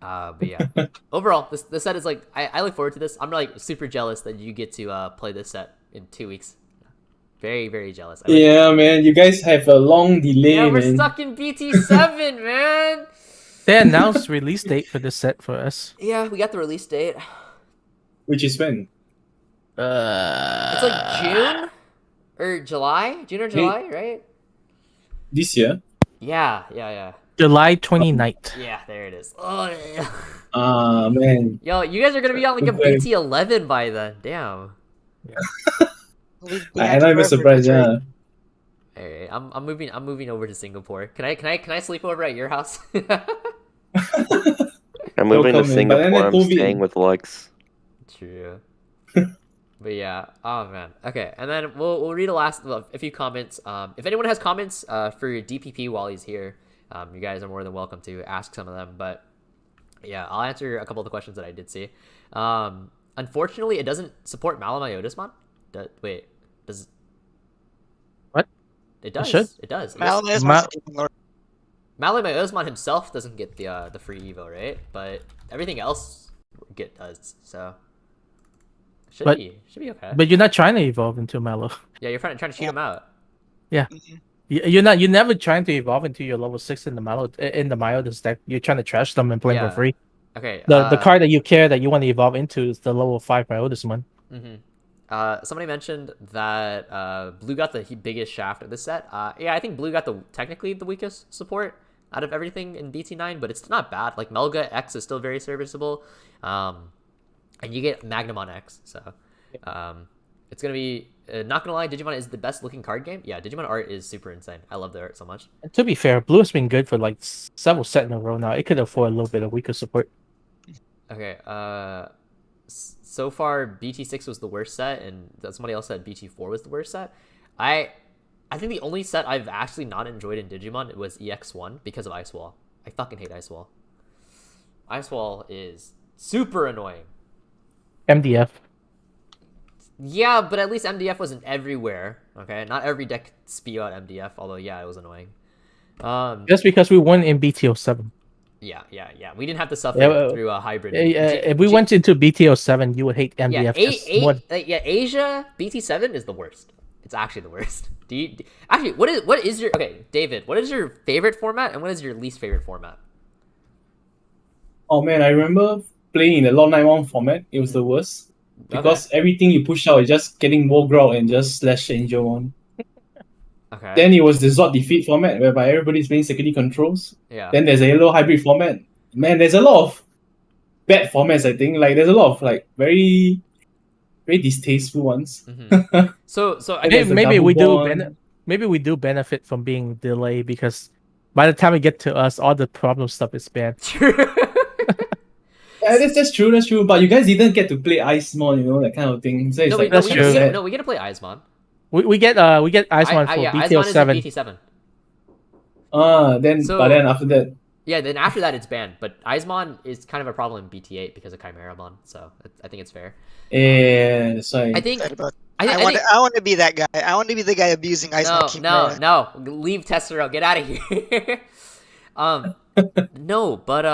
But yeah, overall, this set is like I look forward to this. I'm like super jealous that you get to play this set in 2 weeks. Very jealous. Man, you guys have a long delay. Yeah, we're stuck in BT7, man. They announced release date for this set for us. Yeah, we got the release date. Which is when? It's like June or July. June or July, right? This year? Yeah. July 29th. Yeah, there it is. Oh, yeah. Man. Yo, you guys are gonna be on like a BT11 by then. Damn. Yeah. I'm not even surprised. Yeah. Alright, I'm moving over to Singapore. Can I sleep over at your house? I'm moving to Singapore. I'm staying with Lux. True. But yeah, oh man. Okay, and then we'll read a few comments. If anyone has comments for DPP while he's here, you guys are more than welcome to ask some of them. But yeah, I'll answer a couple of the questions that I did see. Unfortunately, it doesn't support Myotismon. Wait, does what? It does. It does. Myotismon himself doesn't get the free Evo, right? But everything else does. So. Should be okay. But you're not trying to evolve into Mallow. Yeah, you're trying to cheat him out. Yeah. You're never trying to evolve into your level 6 in the Myotis deck. You're trying to trash them and play them for free. Okay. The card that you care that you want to evolve into is the level 5 Myotismon. Somebody mentioned that Blue got the biggest shaft of the set. Yeah, I think Blue got technically the weakest support out of everything in BT9, but it's not bad. Like Melga X is still very serviceable, and you get Magnamon X, so it's gonna be. Not gonna lie, Digimon is the best looking card game. Yeah, Digimon art is super insane. I love the art so much. And to be fair, Blue has been good for like several sets in a row now. It could afford a little bit of weaker support. Okay. So far BT6 was the worst set, and somebody else said BT4 was the worst set. I think the only set I've actually not enjoyed in Digimon was EX1 because of Ice Wall. I fucking hate Ice Wall. Ice Wall is super annoying. MDF. Yeah, but at least MDF wasn't everywhere. Okay, not every deck spew out MDF. Although yeah, it was annoying. Just because we won in BT07. Yeah. We didn't have to suffer through a hybrid. If we went into BT07, you would hate MDF. Asia BT7 is the worst. It's actually the worst. Actually what is your David? What is your favorite format and what is your least favorite format? Oh man, I remember playing in the Lord Nightmon format. It was the worst. Because everything you push out is just getting more ground and just slash Angel on. Okay. Then it was the Zod defeat format whereby everybody's playing security controls. Yeah. Then there's a yellow hybrid format. Man, there's a lot of bad formats, I think. Like there's a lot of like very distasteful ones. So I think maybe we do benefit from being delayed because by the time it get to us, all the problem stuff is banned. Yeah, that's true. But you guys didn't get to play Icemon, that kind of thing. So it's we get to play Icemon. We get Icemon for BT07. BT7. But then after that. Yeah, then after that it's banned. But Icemon is kind of a problem in BT8 because of Chimeramon, so I think it's fair. Yeah, that's right. I want to be that guy. I want to be the guy abusing Icemon. No, leave Tessero. Get out of here. No, but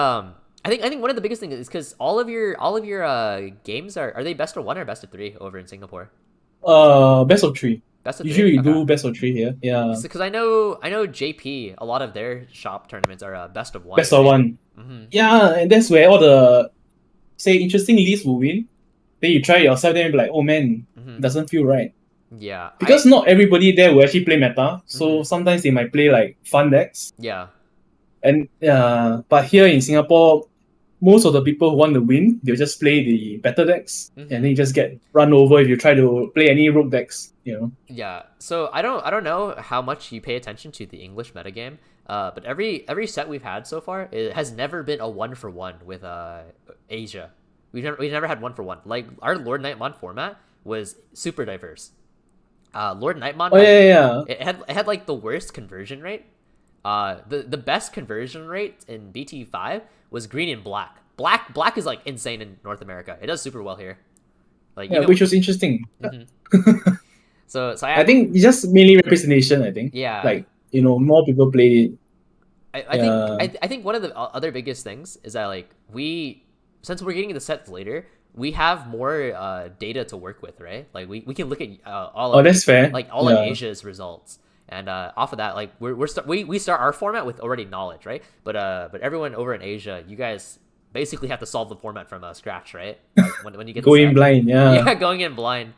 I think one of the biggest things is because all of your games are they best of 1 or best of 3 over in Singapore? Best of 3. Best of 3? Usually we do best of 3 here. Yeah. Because I know JP, a lot of their shop tournaments are best of 1. Best of 1. Yeah, and that's where all the interesting leads will win. Then you try it yourself, then you'll be like, oh man, doesn't feel right. Yeah. Because not everybody there will actually play meta, so sometimes they might play like fun decks. Yeah. And but here in Singapore, most of the people who want to win, they'll just play the better decks, and then you just get run over if you try to play any rogue decks. Yeah. So I don't know how much you pay attention to the English metagame, but every set we've had so far, it has never been a 1-for-1 with Asia. We've never had 1-for-1. Like our Lord Nightmon format was super diverse. Lord Nightmon. It had like the worst conversion rate. The best conversion rate in BT5 was green and black. Black is like insane in North America. It does super well here. Like which was interesting. So I think it's just mainly representation. I think. Yeah. Like more people play it. I think one of the other biggest things is that like since we're getting the sets later, we have more data to work with, right? Like we can look at all of that's fair. Like all of Asia's results. And off of that, like we start our format with already knowledge, right? But everyone over in Asia, you guys basically have to solve the format from scratch, right? Like when you get going blind, yeah, going in blind.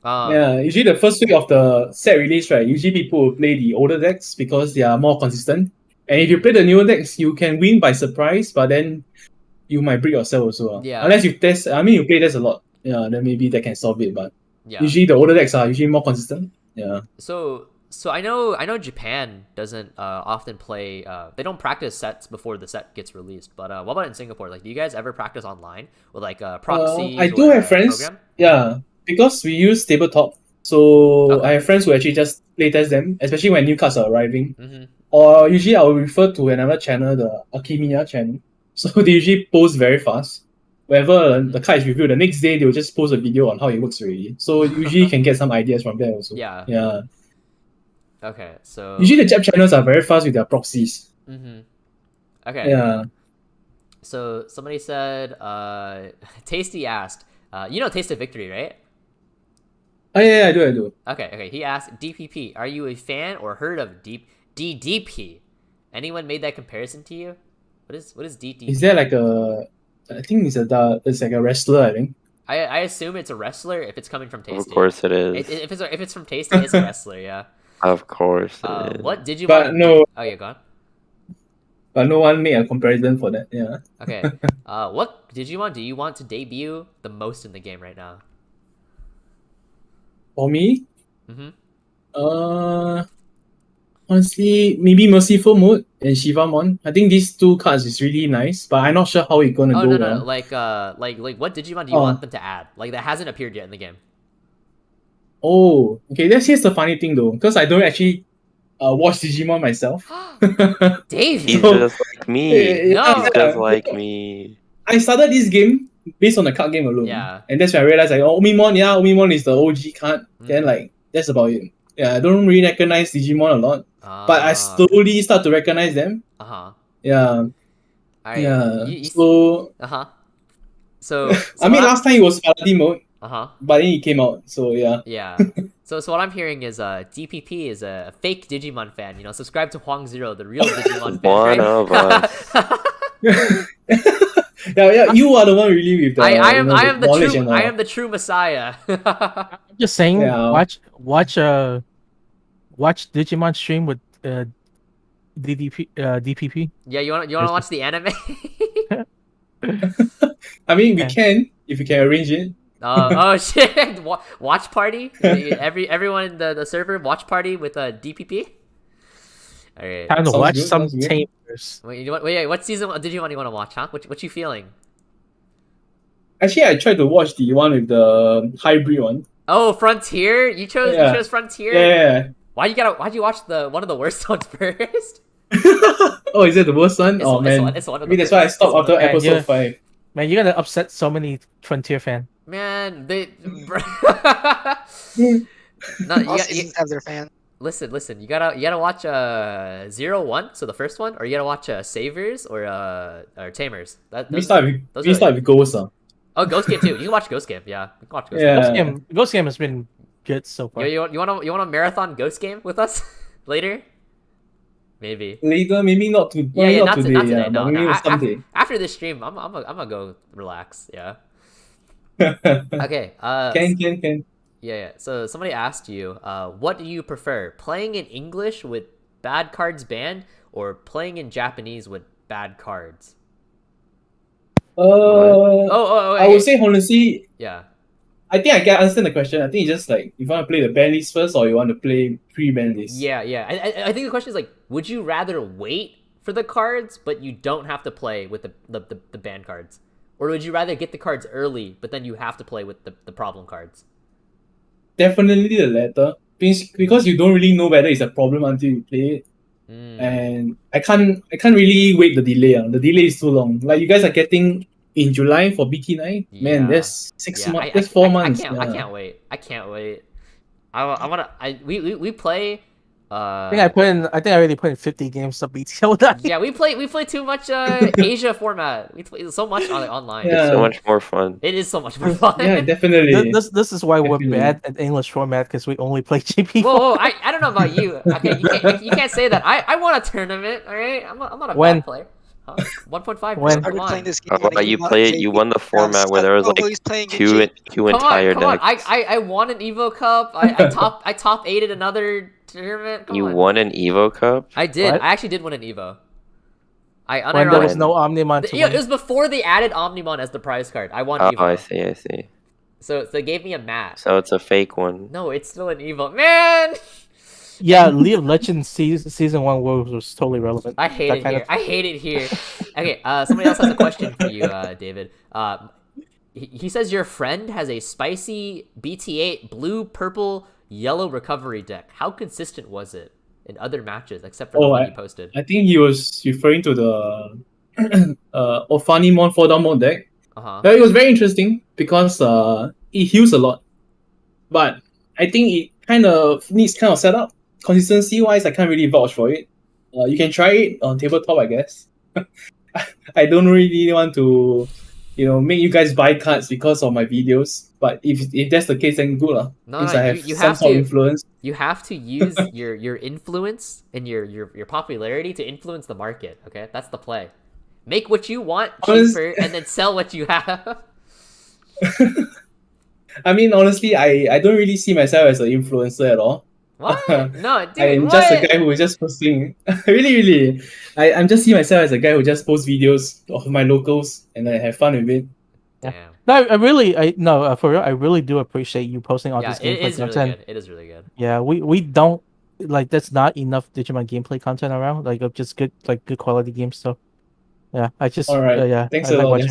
Usually the first week of the set release, right? Usually people will play the older decks because they are more consistent. And if you play the newer decks, you can win by surprise, but then you might break yourself also. Yeah. Unless you test, you play this a lot. Yeah, then maybe that can solve it. But usually the older decks are usually more consistent. Yeah. So I know Japan doesn't often play. They don't practice sets before the set gets released. But what about in Singapore? Like, do you guys ever practice online with like proxies? I do have friends. Program? Yeah, because we use tabletop. So I have friends who actually just playtest them, especially when new cards are arriving. Or usually I will refer to another channel, the Akumamon channel. So they usually post very fast. Whenever the card is reviewed, the next day they will just post a video on how it works already. So usually you can get some ideas from there also. Yeah. Okay, so usually the Jap channels are very fast with their proxies. Okay. Yeah. So somebody said, Tasty asked, Taste of Victory, right? Oh yeah, I do. Okay. He asked, DPP, are you a fan or heard of DDP? Anyone made that comparison to you? What is DDP? Is there like I think it's like a wrestler, I think. I assume it's a wrestler if it's coming from Tasty. Of course it is. If it's from Tasty, it's a wrestler, yeah. Of course it is. What Digimon? But no. Oh yeah, go on. But no one made a comparison for that, yeah. Okay. What Digimon do you want to debut the most in the game right now? For me? Mm-hmm. Honestly, maybe Merciful Mode and Shivamon. I think these two cards is really nice, but I'm not sure how it's gonna go. No. Like what Digimon do you want them to add? Like that hasn't appeared yet in the game. Oh, okay. Here's the funny thing though, because I don't actually watch Digimon myself. Dave, he's just like me. No. He's just like me. I started this game based on the card game alone. Yeah. And that's when I realized like, Omimon is the OG card. Then like that's about it. Yeah, I don't really recognize Digimon a lot. But I slowly start to recognize them. Yeah. So I mean last time it was Paladin mode. But then it came out, so yeah. Yeah. So what I'm hearing is DPP is a fake Digimon fan. You know, subscribe to Hoang Zero, the real Digimon fan. One of us. Yeah, you are the one really with the. I am the true messiah. I'm just saying, watch Digimon stream with DPP. Yeah, you wanna watch the anime? I mean, we can if we can arrange it. Oh shit! Watch party. Everyone in the server watch party with DPP. All right. Time to watch some tamers. Wait, what season of Digimon you want to watch? Huh? What you feeling? Actually, I tried to watch the one with the hybrid one. Oh, Frontier! You chose Frontier. Yeah. Why'd you watch one of the worst ones first? Oh, is it the worst one? It's one of the that's why I stopped after episode 5. Man, you're gonna upset so many Frontier fans. Man, they. All seasons have their fans. Listen. You gotta watch 0-1, so the first one, or you gotta watch Savers or Tamers. We start with Ghost. Oh, Ghost Game too. You can watch Ghost Game. Yeah, you can watch Ghost Game. Ghost Game has been good so far. You wanna marathon Ghost Game with us later? Maybe. Later, maybe not to. Not today. No. Someday. After this stream, I'm gonna go relax. Yeah. Okay. Can. Yeah. So somebody asked you, what do you prefer, playing in English with bad cards banned, or playing in Japanese with bad cards? I would say honestly. Yeah. I think I can understand the question. I think it's just like, you want to play the ban list first, or you want to play pre-ban list. Yeah. I think the question is like, would you rather wait for the cards, but you don't have to play with the ban cards? Or would you rather get the cards early, but then you have to play with the problem cards? Definitely the latter. Because you don't really know whether it's a problem until you play it. And I can't really wait the delay. The delay is too long. Like, you guys are getting in July for BT9? Yeah. Man, that's 6 months. That's 4 months. I can't wait. We play. I think I already put in 50 games of BTO. Yeah, we play too much Asia format. We play so much online. It's so much more fun. It is so much more fun. Yeah, definitely. This is why we're bad at English format, because we only play GP. Whoa, I don't know about you. Okay, you can't say that. I won a tournament. All right, I'm not a bad player. Huh? 1.5. When started playing this game, you won the format where there was like two entire decks. I won an Evo Cup. I top 8'd another tournament. You won an Evo Cup? I did. What? I actually did win an Evo. When there was no Omnimon. It was before they added Omnimon as the prize card. I won Evo. Oh, I see. So they gave me a mat. So it's a fake one. No, it's still an Evo. Man! Yeah, League of Legends season 1 was totally relevant. I hate it here. Okay, somebody else has a question for you, David. He says your friend has a spicy BT8 blue, purple, yellow recovery deck. How consistent was it in other matches, except for the one he posted? I think he was referring to the Ofanimon 4-down mode deck. It was very interesting because it heals a lot. But I think it needs setup. Consistency wise, I can't really vouch for it. You can try it on tabletop, I guess. I don't really want to make you guys buy cards because of my videos. But if that's the case, then good lah. No, Since no, I have you some have sort of to influence. you have to use your influence and your popularity to influence the market. Okay, that's the play. Make what you want cheaper and then sell what you have. I mean, honestly, I don't really see myself as an influencer at all. What? No, dude. I'm just a guy who is just posting. Really. I'm just see myself as a guy who just posts videos of my locals and I have fun with it. Damn. No, for real, I really do appreciate you posting all this gameplay content. Really good. It is really good. Yeah, we don't like that's not enough Digimon gameplay content around, like of just good quality games. So yeah, I just Alright. Thanks a lot.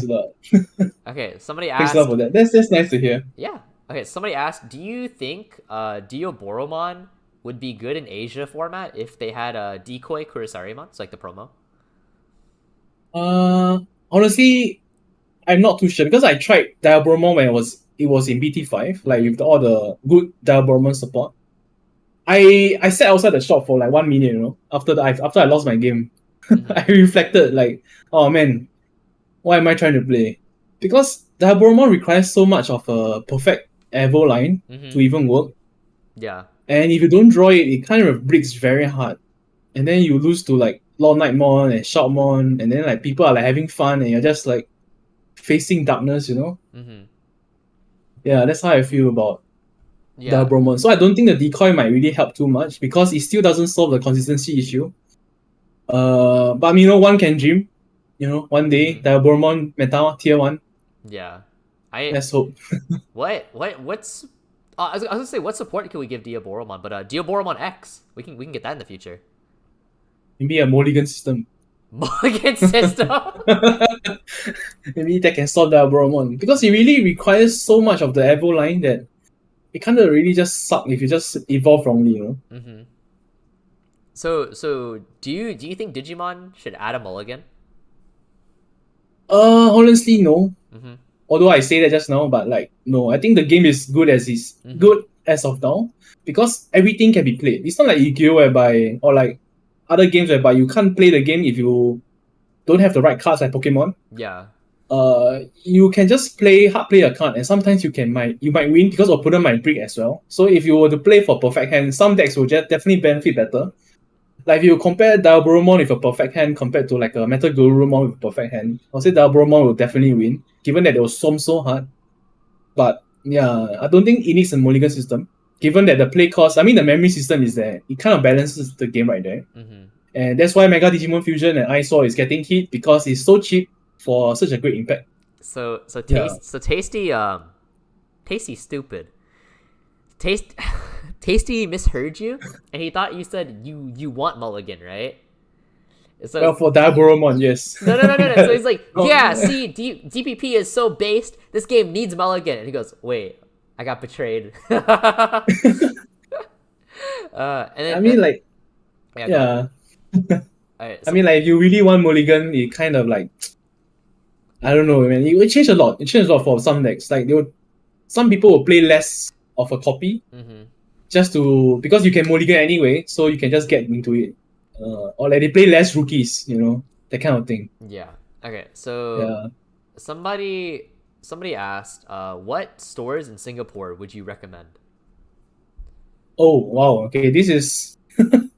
Okay, somebody Thanks asked. a lot for that. That's nice to hear. Yeah. Okay, somebody asked, do you think Diaboromon would be good in Asia format if they had a decoy Kurisarimon? It's like the promo. Honestly, I'm not too sure because I tried Diaboromon when it was in BT5, like with all the good Diaboromon support. I sat outside the shop for like 1 minute, after I lost my game. I reflected like, oh man, why am I trying to play? Because Diaboromon requires so much of a perfect Evo line to even work. Yeah. And if you don't draw it, it kind of breaks very hard. And then you lose to like Lord Nightmon and Shoutmon, and then like people are like having fun and you're just like facing darkness, Yeah, that's how I feel about Diaboromon. So I don't think the decoy might really help too much because it still doesn't solve the consistency issue. But one can dream. One day Diaboromon meta tier 1. Yeah. Let's hope. What's I was gonna say, what support can we give Diaboromon? But Diaboromon X, we can get that in the future. Maybe a mulligan system. Mulligan system. Maybe that can solve Diaboromon because it really requires so much of the Evo line that it kind of really just suck if you just evolve wrongly, So do you think Digimon should add a mulligan? Honestly, no. Although I say that just now, but like no, I think the game is good as of now because everything can be played. It's not like Yu-Gi-Oh whereby or like other games whereby you can't play the game if you don't have the right cards like Pokemon. Yeah. You can just hard play a card and sometimes you might win because opponent might break as well. So if you were to play for perfect hand, some decks will just definitely benefit better. Like if you compare Diaboromon with a perfect hand compared to like a Metagurumon with a perfect hand, I'll say Diaboromon will definitely win, given that it was so hard. But yeah, I don't think it needs a mulligan system. Given that the play cost, the memory system is there, it kind of balances the game right there. And that's why Mega Digimon Fusion and Icesaw is getting hit because it's so cheap for such a great impact. So Tasty stupid. Tasty misheard you, and he thought you said you want mulligan, right? So well, for Diaboromon, yes. No. So he's like, yeah, see, DPP is so based. This game needs mulligan, and he goes, wait, I got betrayed. And then, yeah. Right, if you really want mulligan, it kind of like, I don't know, man. It changed a lot. It changed a lot for some decks. Like some people will play less of a copy, because you can mulligan anyway, so you can just get into it. Or like they play less rookies, that kind of thing. Yeah. Okay. So somebody asked, what stores in Singapore would you recommend? Oh wow. Okay, this is I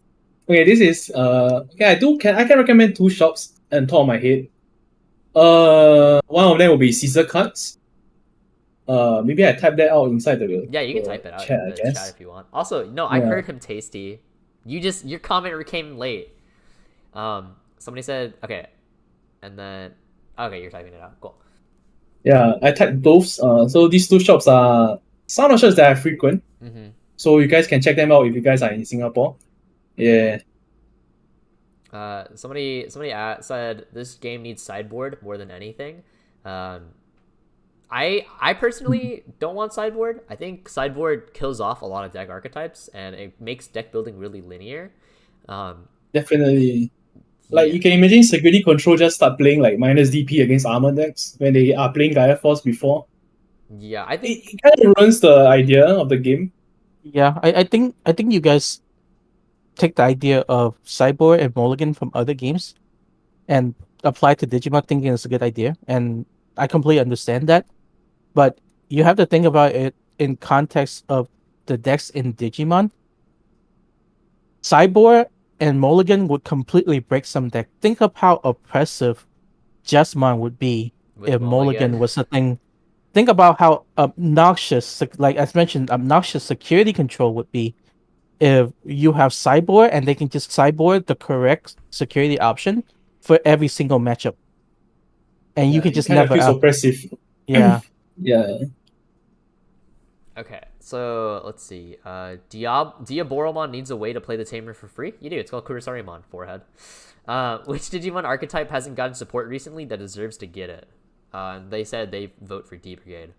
can recommend 2 shops on top of my head. One of them will be Caesar Cards. Maybe I type that out inside the you can type it out chat, in the chat if you want. Also, no, I heard him Tasty. Your comment came late. Somebody said okay, and then okay, you're typing it out. Cool. Yeah, I typed those. So these 2 shops are some of shops that I frequent. So you guys can check them out if you guys are in Singapore. Yeah. Somebody said this game needs sideboard more than anything. I personally don't want sideboard. I think sideboard kills off a lot of deck archetypes and it makes deck building really linear. Definitely. Like you can imagine security control just start playing like minus DP against armor decks when they are playing Gaia Force before. Yeah, I think it kind of ruins the idea of the game. Yeah, I think you guys take the idea of sideboard and mulligan from other games and apply to Digimon, thinking it's a good idea. And I completely understand that, but you have to think about it in context of the decks in Digimon. Cyborg and Mulligan would completely break some deck. Think of how oppressive Jesmon would be With if Mulligan. Mulligan was a thing. Think about how obnoxious, like as mentioned, obnoxious security control would be if you have Cyborg and they can just Cyborg the correct security option for every single matchup. And you can it just kind of never feels out. oppressive. Yeah. Yeah. Okay, so let's see. Diaboromon needs a way to play the Tamer for free. You do. It's called Kurisarimon. Forehead. Which Digimon archetype hasn't gotten support recently that deserves to get it? They said they vote for D Brigade.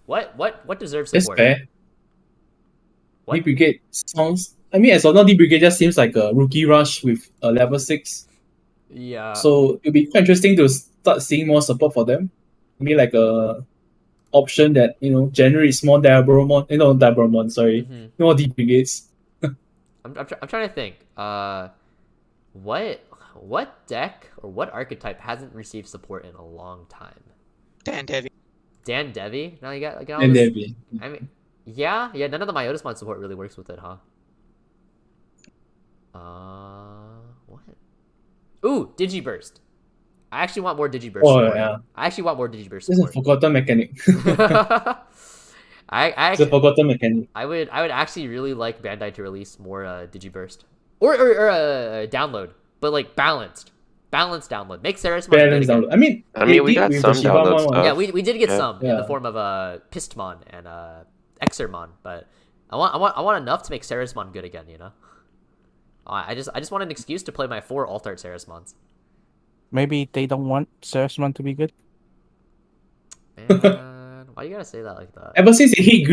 What deserves That's support? fair. What? D Brigade sounds. I mean, as of now, D Brigade just seems like a rookie rush with a level 6. Yeah. So it'll be quite interesting to start seeing more support for them. Maybe like a option that generates more Diaboromon, sorry, more D Brigades. I'm trying to think. What deck or what archetype hasn't received support in a long time? Dan Devi. Dan Devi? Now you got all And this. Devi. I mean, yeah. None of the Myotismon support really works with it, huh? What? Ooh, Digiburst. I actually want more Digiburst support. Yeah. I actually want more Digiburst It's a support. forgotten mechanic. It's a forgotten mechanic. I would actually really like Bandai to release more Digiburst or download, but like balanced download. Make Ceresmon good again. Download. I mean, we got some download stuff. Yeah, we did get Yeah. some in the form of Pistmon and Exermon, but I want enough to make Ceresmon good again. You know, I just want an excuse to play my 4 alt-art Ceresmons. Maybe they don't want Ceresmon to be good. Man, why you gotta say that like that? Ever since it hit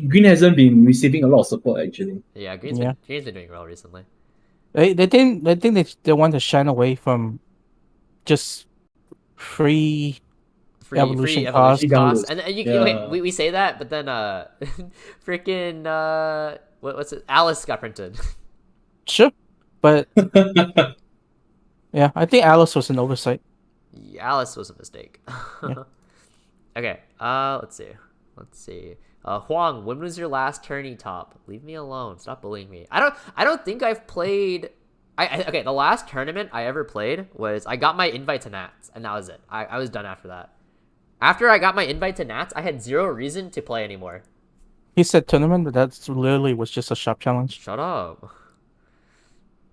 Green hasn't been receiving a lot of support actually. Yeah, Green's been doing well recently. They think they want to shine away from just free evolution costs. And wait, we say that, but then freaking what's it? Alice got printed. Sure, but yeah, I think Alice was an oversight. Yeah, Alice was a mistake. Yeah. Okay, let's see. Hoang, when was your last tourney top? Leave me alone. Stop bullying me. I don't think I've played. Okay, the last tournament I ever played was I got my invite to Nats, and that was it. I was done after that. After I got my invite to Nats, I had zero reason to play anymore. He said tournament, but that literally was just a shop challenge. Shut up.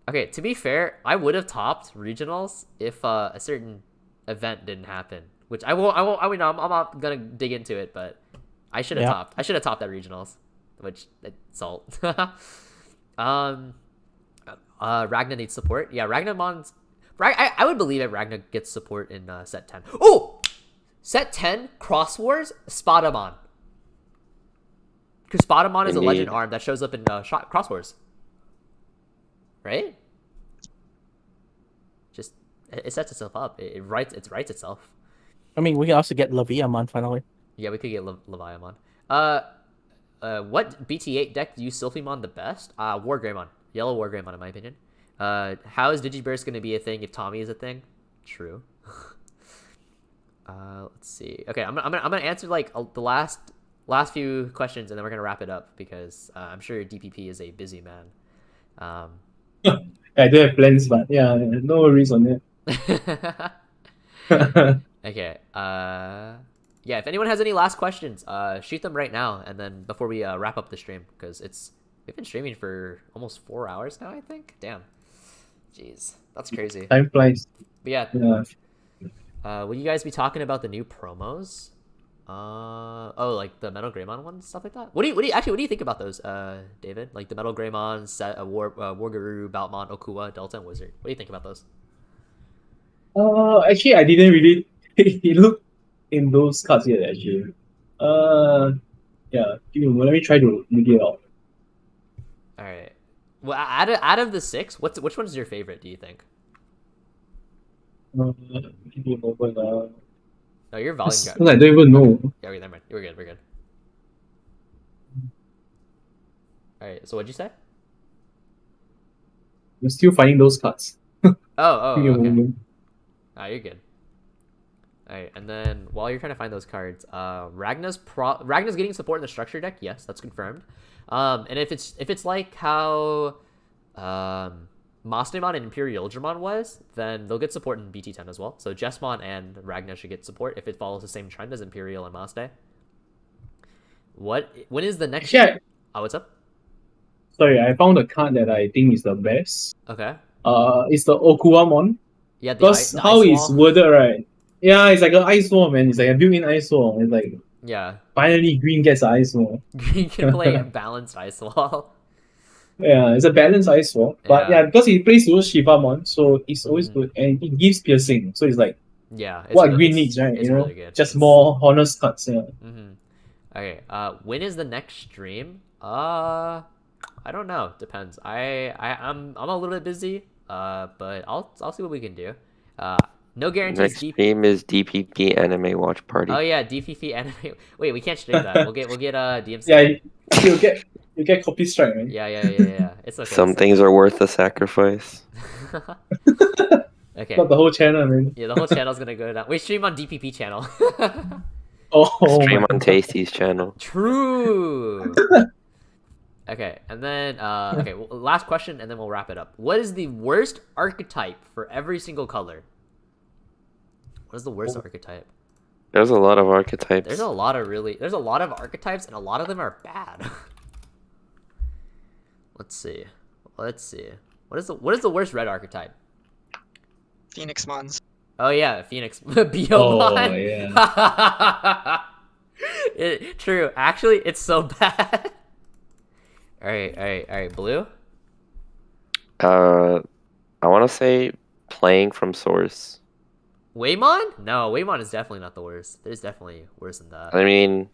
Okay, to be fair, I would have topped regionals if a certain event didn't happen. Which I won't. I mean, I'm not gonna dig into it, but I should have topped. I should have topped at regionals, which salt. Ragna needs support. Yeah, Ragnamon's. I would believe that Ragna gets support in set 10. Oh, set 10 Cross Wars Spadamon. Because Spadamon is a legend arm that shows up in Cross Wars. Right? Just it sets itself up. It writes itself. I mean, we can also get Leviamon finally. Yeah, we could get Leviamon. What BT8 deck do you Sylphimon the best? Wargreymon. Yellow Wargreymon, in my opinion. How is Digiburst going to be a thing if Tommy is a thing? True. Let's see. Okay, I'm gonna answer like the last few questions, and then we're gonna wrap it up because I'm sure DPP is a busy man. I do have plans, but yeah, no worries on that. Okay. Yeah. If anyone has any last questions, shoot them right now, and then before we wrap up the stream, because we've been streaming for almost 4 hours now, I think. Damn. Jeez, that's crazy. Time flies. But yeah. Will you guys be talking about the new promos? Like the Metal Greymon ones, stuff like that. What do you think about those, David? Like the Metal Greymon, Warguru, Baltmon, Okua, Delta, and Wizard. What do you think about those? Actually, I didn't really look in those cards yet. Actually, yeah. Let me try to dig it out. All right. Well, out of the 6, which one is your favorite? Do you think? Give me a moment. No, your volume. I don't even know. Yeah, okay, never mind. We're good. All right. So what'd you say? I'm still finding those cards. Oh, okay. You're good. Alright, and then while you're trying to find those cards, Ragna's getting support in the structure deck. Yes, that's confirmed. And if it's like how Mastemon and Imperial Dramon was, then they'll get support in BT10 as well. So Jesmon and Ragna should get support if it follows the same trend as Imperial and Maste. When is the next? Yeah. Oh, what's up? Sorry, I found a card that I think is the best. Okay. It's the Akumamon. Yeah, Because the how ice it's wall. worded, right? Yeah, it's like an ice wall, man. It's like a built-in ice wall. It's like Yeah. finally green gets an ice wall. You can play a balanced ice wall. Yeah, it's a balanced ice wall. But Yeah. yeah, because he plays with Shivamon, so it's always Mhm. good. And it gives piercing. So it's like Yeah. what green needs, right? It's You know? really good. Just more honest cards, yeah. Mm-hmm. Okay. When is the next stream? I don't know. Depends. I'm a little bit busy. But I'll see what we can do. No guarantees. Next stream is DPP Anime Watch Party. Oh yeah, DPP anime. Wait, we can't stream that. We'll get DMC. Yeah, you get copy strike, man. Yeah. It's okay. Some things are worth the sacrifice. Okay. Not the whole channel, man. Yeah, the whole channel's gonna go down. We stream on DPP channel. Oh, Stream my on God. Tasty's channel. True. Okay, and then last question, and then we'll wrap it up. What is the worst archetype for every single color? What is the worst archetype? There's a lot of archetypes. There's a lot of archetypes, and a lot of them are bad. Let's see. What is the worst red archetype? Phoenix Mons. Oh yeah, Phoenix Biomon. Oh, yeah. True. Actually, it's so bad. All right. Blue. I want to say playing from source. Waymon? No, Waymon is definitely not the worst. There's definitely worse than that. I mean,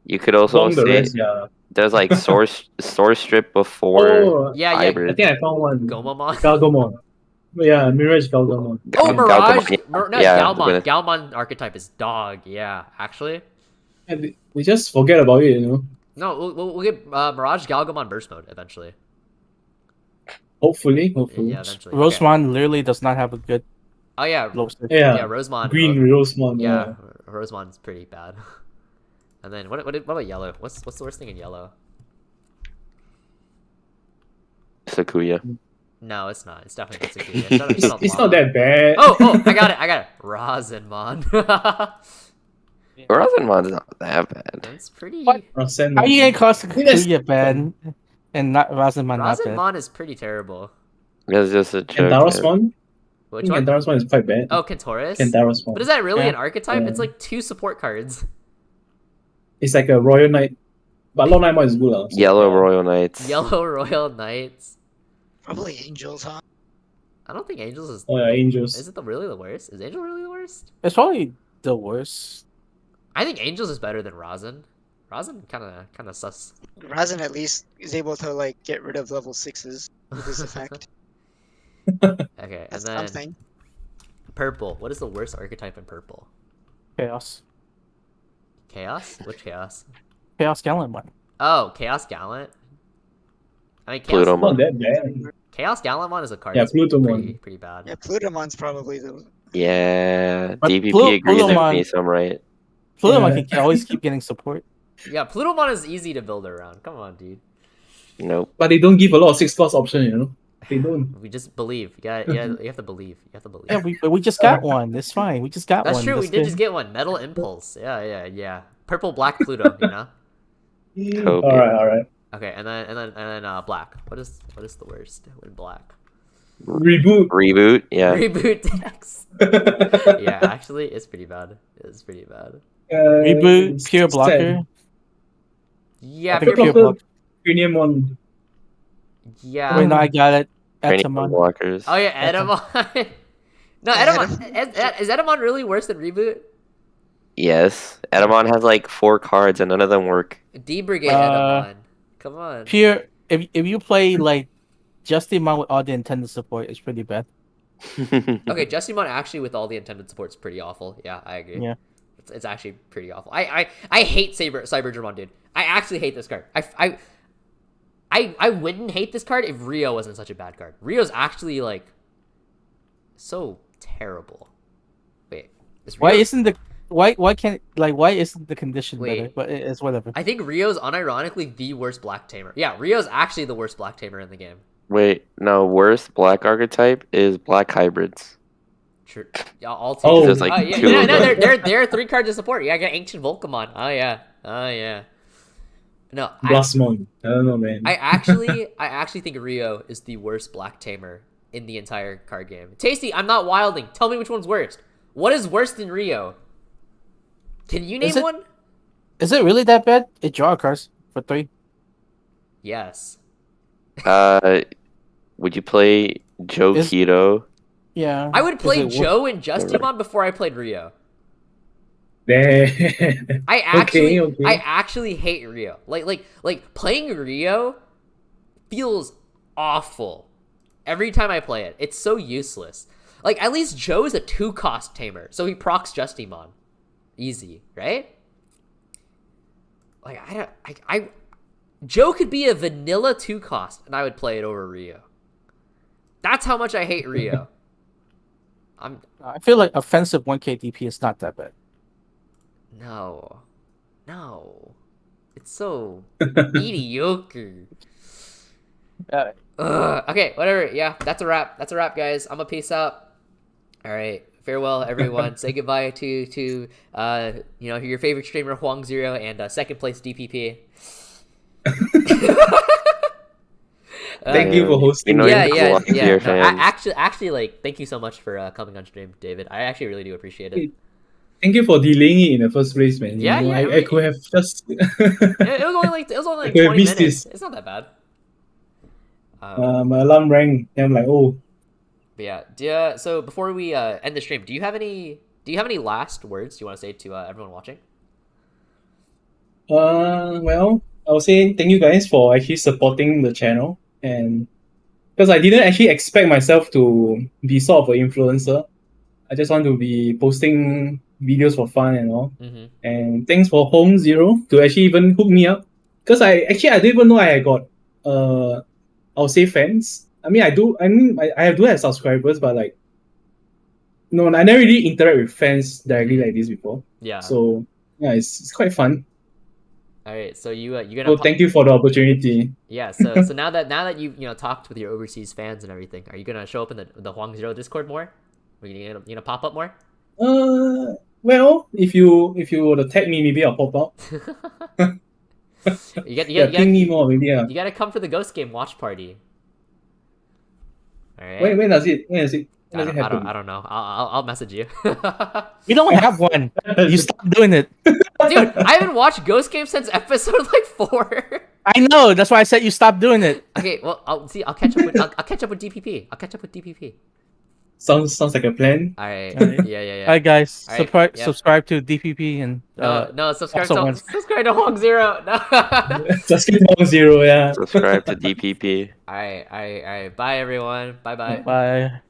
you could also Among the say rest, yeah. there's like source strip before Oh, Yeah. hybrid. I think I found one. Gomamon. Galgamon. Yeah, Mirage Galgamon. Oh, Mirage. Galgamon. Galmon. Galmon archetype is dog. Yeah, actually. And we just forget about it, you know. No, we'll get Mirage Galgamon burst mode eventually. Hopefully. Yeah, eventually. Okay. Rosemon literally does not have a good Oh yeah. glow stick. Yeah. Rosemon. Green Rosemon. Yeah, Rosemon's pretty bad. And then what about yellow? What's the worst thing in yellow? Sakuya. No, it's not. It's definitely not Sakuya. It's not that bad. Oh, I got it. Rosenmon. Rosenmon's not that bad. That's pretty. What? Rasen. How you gonna call Yes. Sakuya bad and not Rosamon not bad? Rosenmon is pretty terrible. It's just a joke. And Darosmon? I Which think one? Darosmon is quite bad. Oh, Kentaurus. Kendarosmon. But is that really Yeah. an archetype? Yeah. It's like 2 support cards. It's like a Royal Knight. But Long Nightmare is good. So, Yellow yeah. Royal Knights. Yellow Royal Knights. Probably Angels, huh? I don't think Angels is. Oh, yeah, Angels. Is it really the worst? Is Angel really the worst? It's probably the worst. I think Angels is better than Rosin. Rosin kind of sus. Razin at least is able to like get rid of level 6s with his effect. Okay, and That's then something. purple. What is the worst archetype in purple? Chaos. Chaos? Which chaos? Chaos Gallant one. Oh, Chaos Gallant. I mean, Chaos, Plutomon. Not that bad. Chaos Gallantmon is a card Yeah, that's Plutomon. pretty bad. Yeah, Plutomon's probably the Yeah, But DPP agrees with Plutomon- me, so I'm right. Plutomon Yeah. can always keep getting support. Yeah, Plutomon is easy to build around. Come on, dude. Nope. But they don't give a lot of 6-cost option, you know. They don't. We just believe. You have to believe. You have to believe. Yeah, we just got one. It's fine. We just got That's one. true. We That's did good. just get one. Metal Impulse. Yeah. Purple, black Pluto. You know. Hope All right. Okay, and then black. What is the worst in black? Reboot. Reboot, yeah. Reboot Dex. Yeah, actually, it's pretty bad. It's pretty bad. Reboot, pure blocker. Yeah, I think pure, pure blocker. block. Premium one. yeah. Wait, no, I got it. Training Akumamon. blockers. Oh yeah, Edamon. No, Edamon. Is Edamon really worse than Reboot? Yes. Edamon has like 4 cards and none of them work. D Brigade Uh, Edamon. Come on. Pure. If you play like just the amount with all the intended support, it's pretty bad. Okay, Jessimon actually with all the intended support is pretty awful. Yeah, I agree. Yeah. It's actually pretty awful. I hate Cyber Dramon, dude. I actually hate this card. I wouldn't hate this card if Rio wasn't such a bad card. Rio's actually like so terrible. Wait, Why isn't the why can't like why isn't the condition better? But it's whatever. I think Rio's unironically the worst black tamer. Yeah, Rio's actually the worst black tamer in the game. Wait, no, worst black archetype is black hybrids. True. Yeah, all two. Oh, there's like yeah, two no, of them. there are 3 cards to support. Yeah, I got Ancient Volcamon. Oh yeah. No, Blastmon. I don't know, man. I actually think Rio is the worst black tamer in the entire card game. Tasty, I'm not wilding. Tell me which one's worst. What is worse than Rio? Can you name one? Is it really that bad? It draw cards for 3. Yes. Would you play Joe Keto? Yeah. I would play Joe and Justimon before I played Rio. I actually hate Rio. Like playing Rio feels awful every time I play it. It's so useless. Like at least Joe is a 2-cost tamer, so he procs Justimon. Easy, right? Like Joe could be a vanilla 2-cost and I would play it over Rio. That's how much I hate Rio. I feel like offensive 1k DP is not that bad. No. It's so mediocre. Okay, whatever. Yeah, that's a wrap. That's a wrap, guys. I'm gonna peace out. All right. Farewell, everyone. Say goodbye to your favorite streamer Hoang Zero and second place DPP. Thank you for hosting. No, actually, like, thank you so much for coming on stream, David. I actually really do appreciate it. Thank you for delaying it in the first place, man. I could have just. it was only like 20 minutes. This. It's not that bad. My alarm rang, and I'm like, oh. But yeah. So before we end the stream, do you have any last words you want to say to everyone watching? Well, I would say thank you guys for actually supporting the channel, and because I didn't actually expect myself to be sort of an influencer. I just want to be posting videos for fun and all. Mm-hmm. And thanks for Home Zero to actually even hook me up, because I didn't even know I got I'll say fans. I do have subscribers, but like, no, I never really interact with fans directly like this before. Yeah. So yeah, it's quite fun. All right, so you're gonna. So thank you for the opportunity. Yeah. So now that you've talked with your overseas fans and everything, are you gonna show up in the Hoang Zero Discord more? Are you gonna pop up more? Well, if you were to tag me, maybe I'll pop up. Ping me more, maybe. You gotta come for the Ghost Game watch party. All right. When does it happen? I don't know. I'll message you. We don't have one. You stop doing it. Dude, I haven't watched Ghost Game since episode like 4. I know. That's why I said you stop doing it. Okay, well, I'll catch up with DPP. I'll catch up with DPP. Sounds like a plan. All right. Yeah. Hi guys, All right, subscribe to DPP and subscribe to Hoang Zero. No. Subscribe to Hoang Zero, yeah. Subscribe to DPP. All right. Bye everyone. Bye. Bye.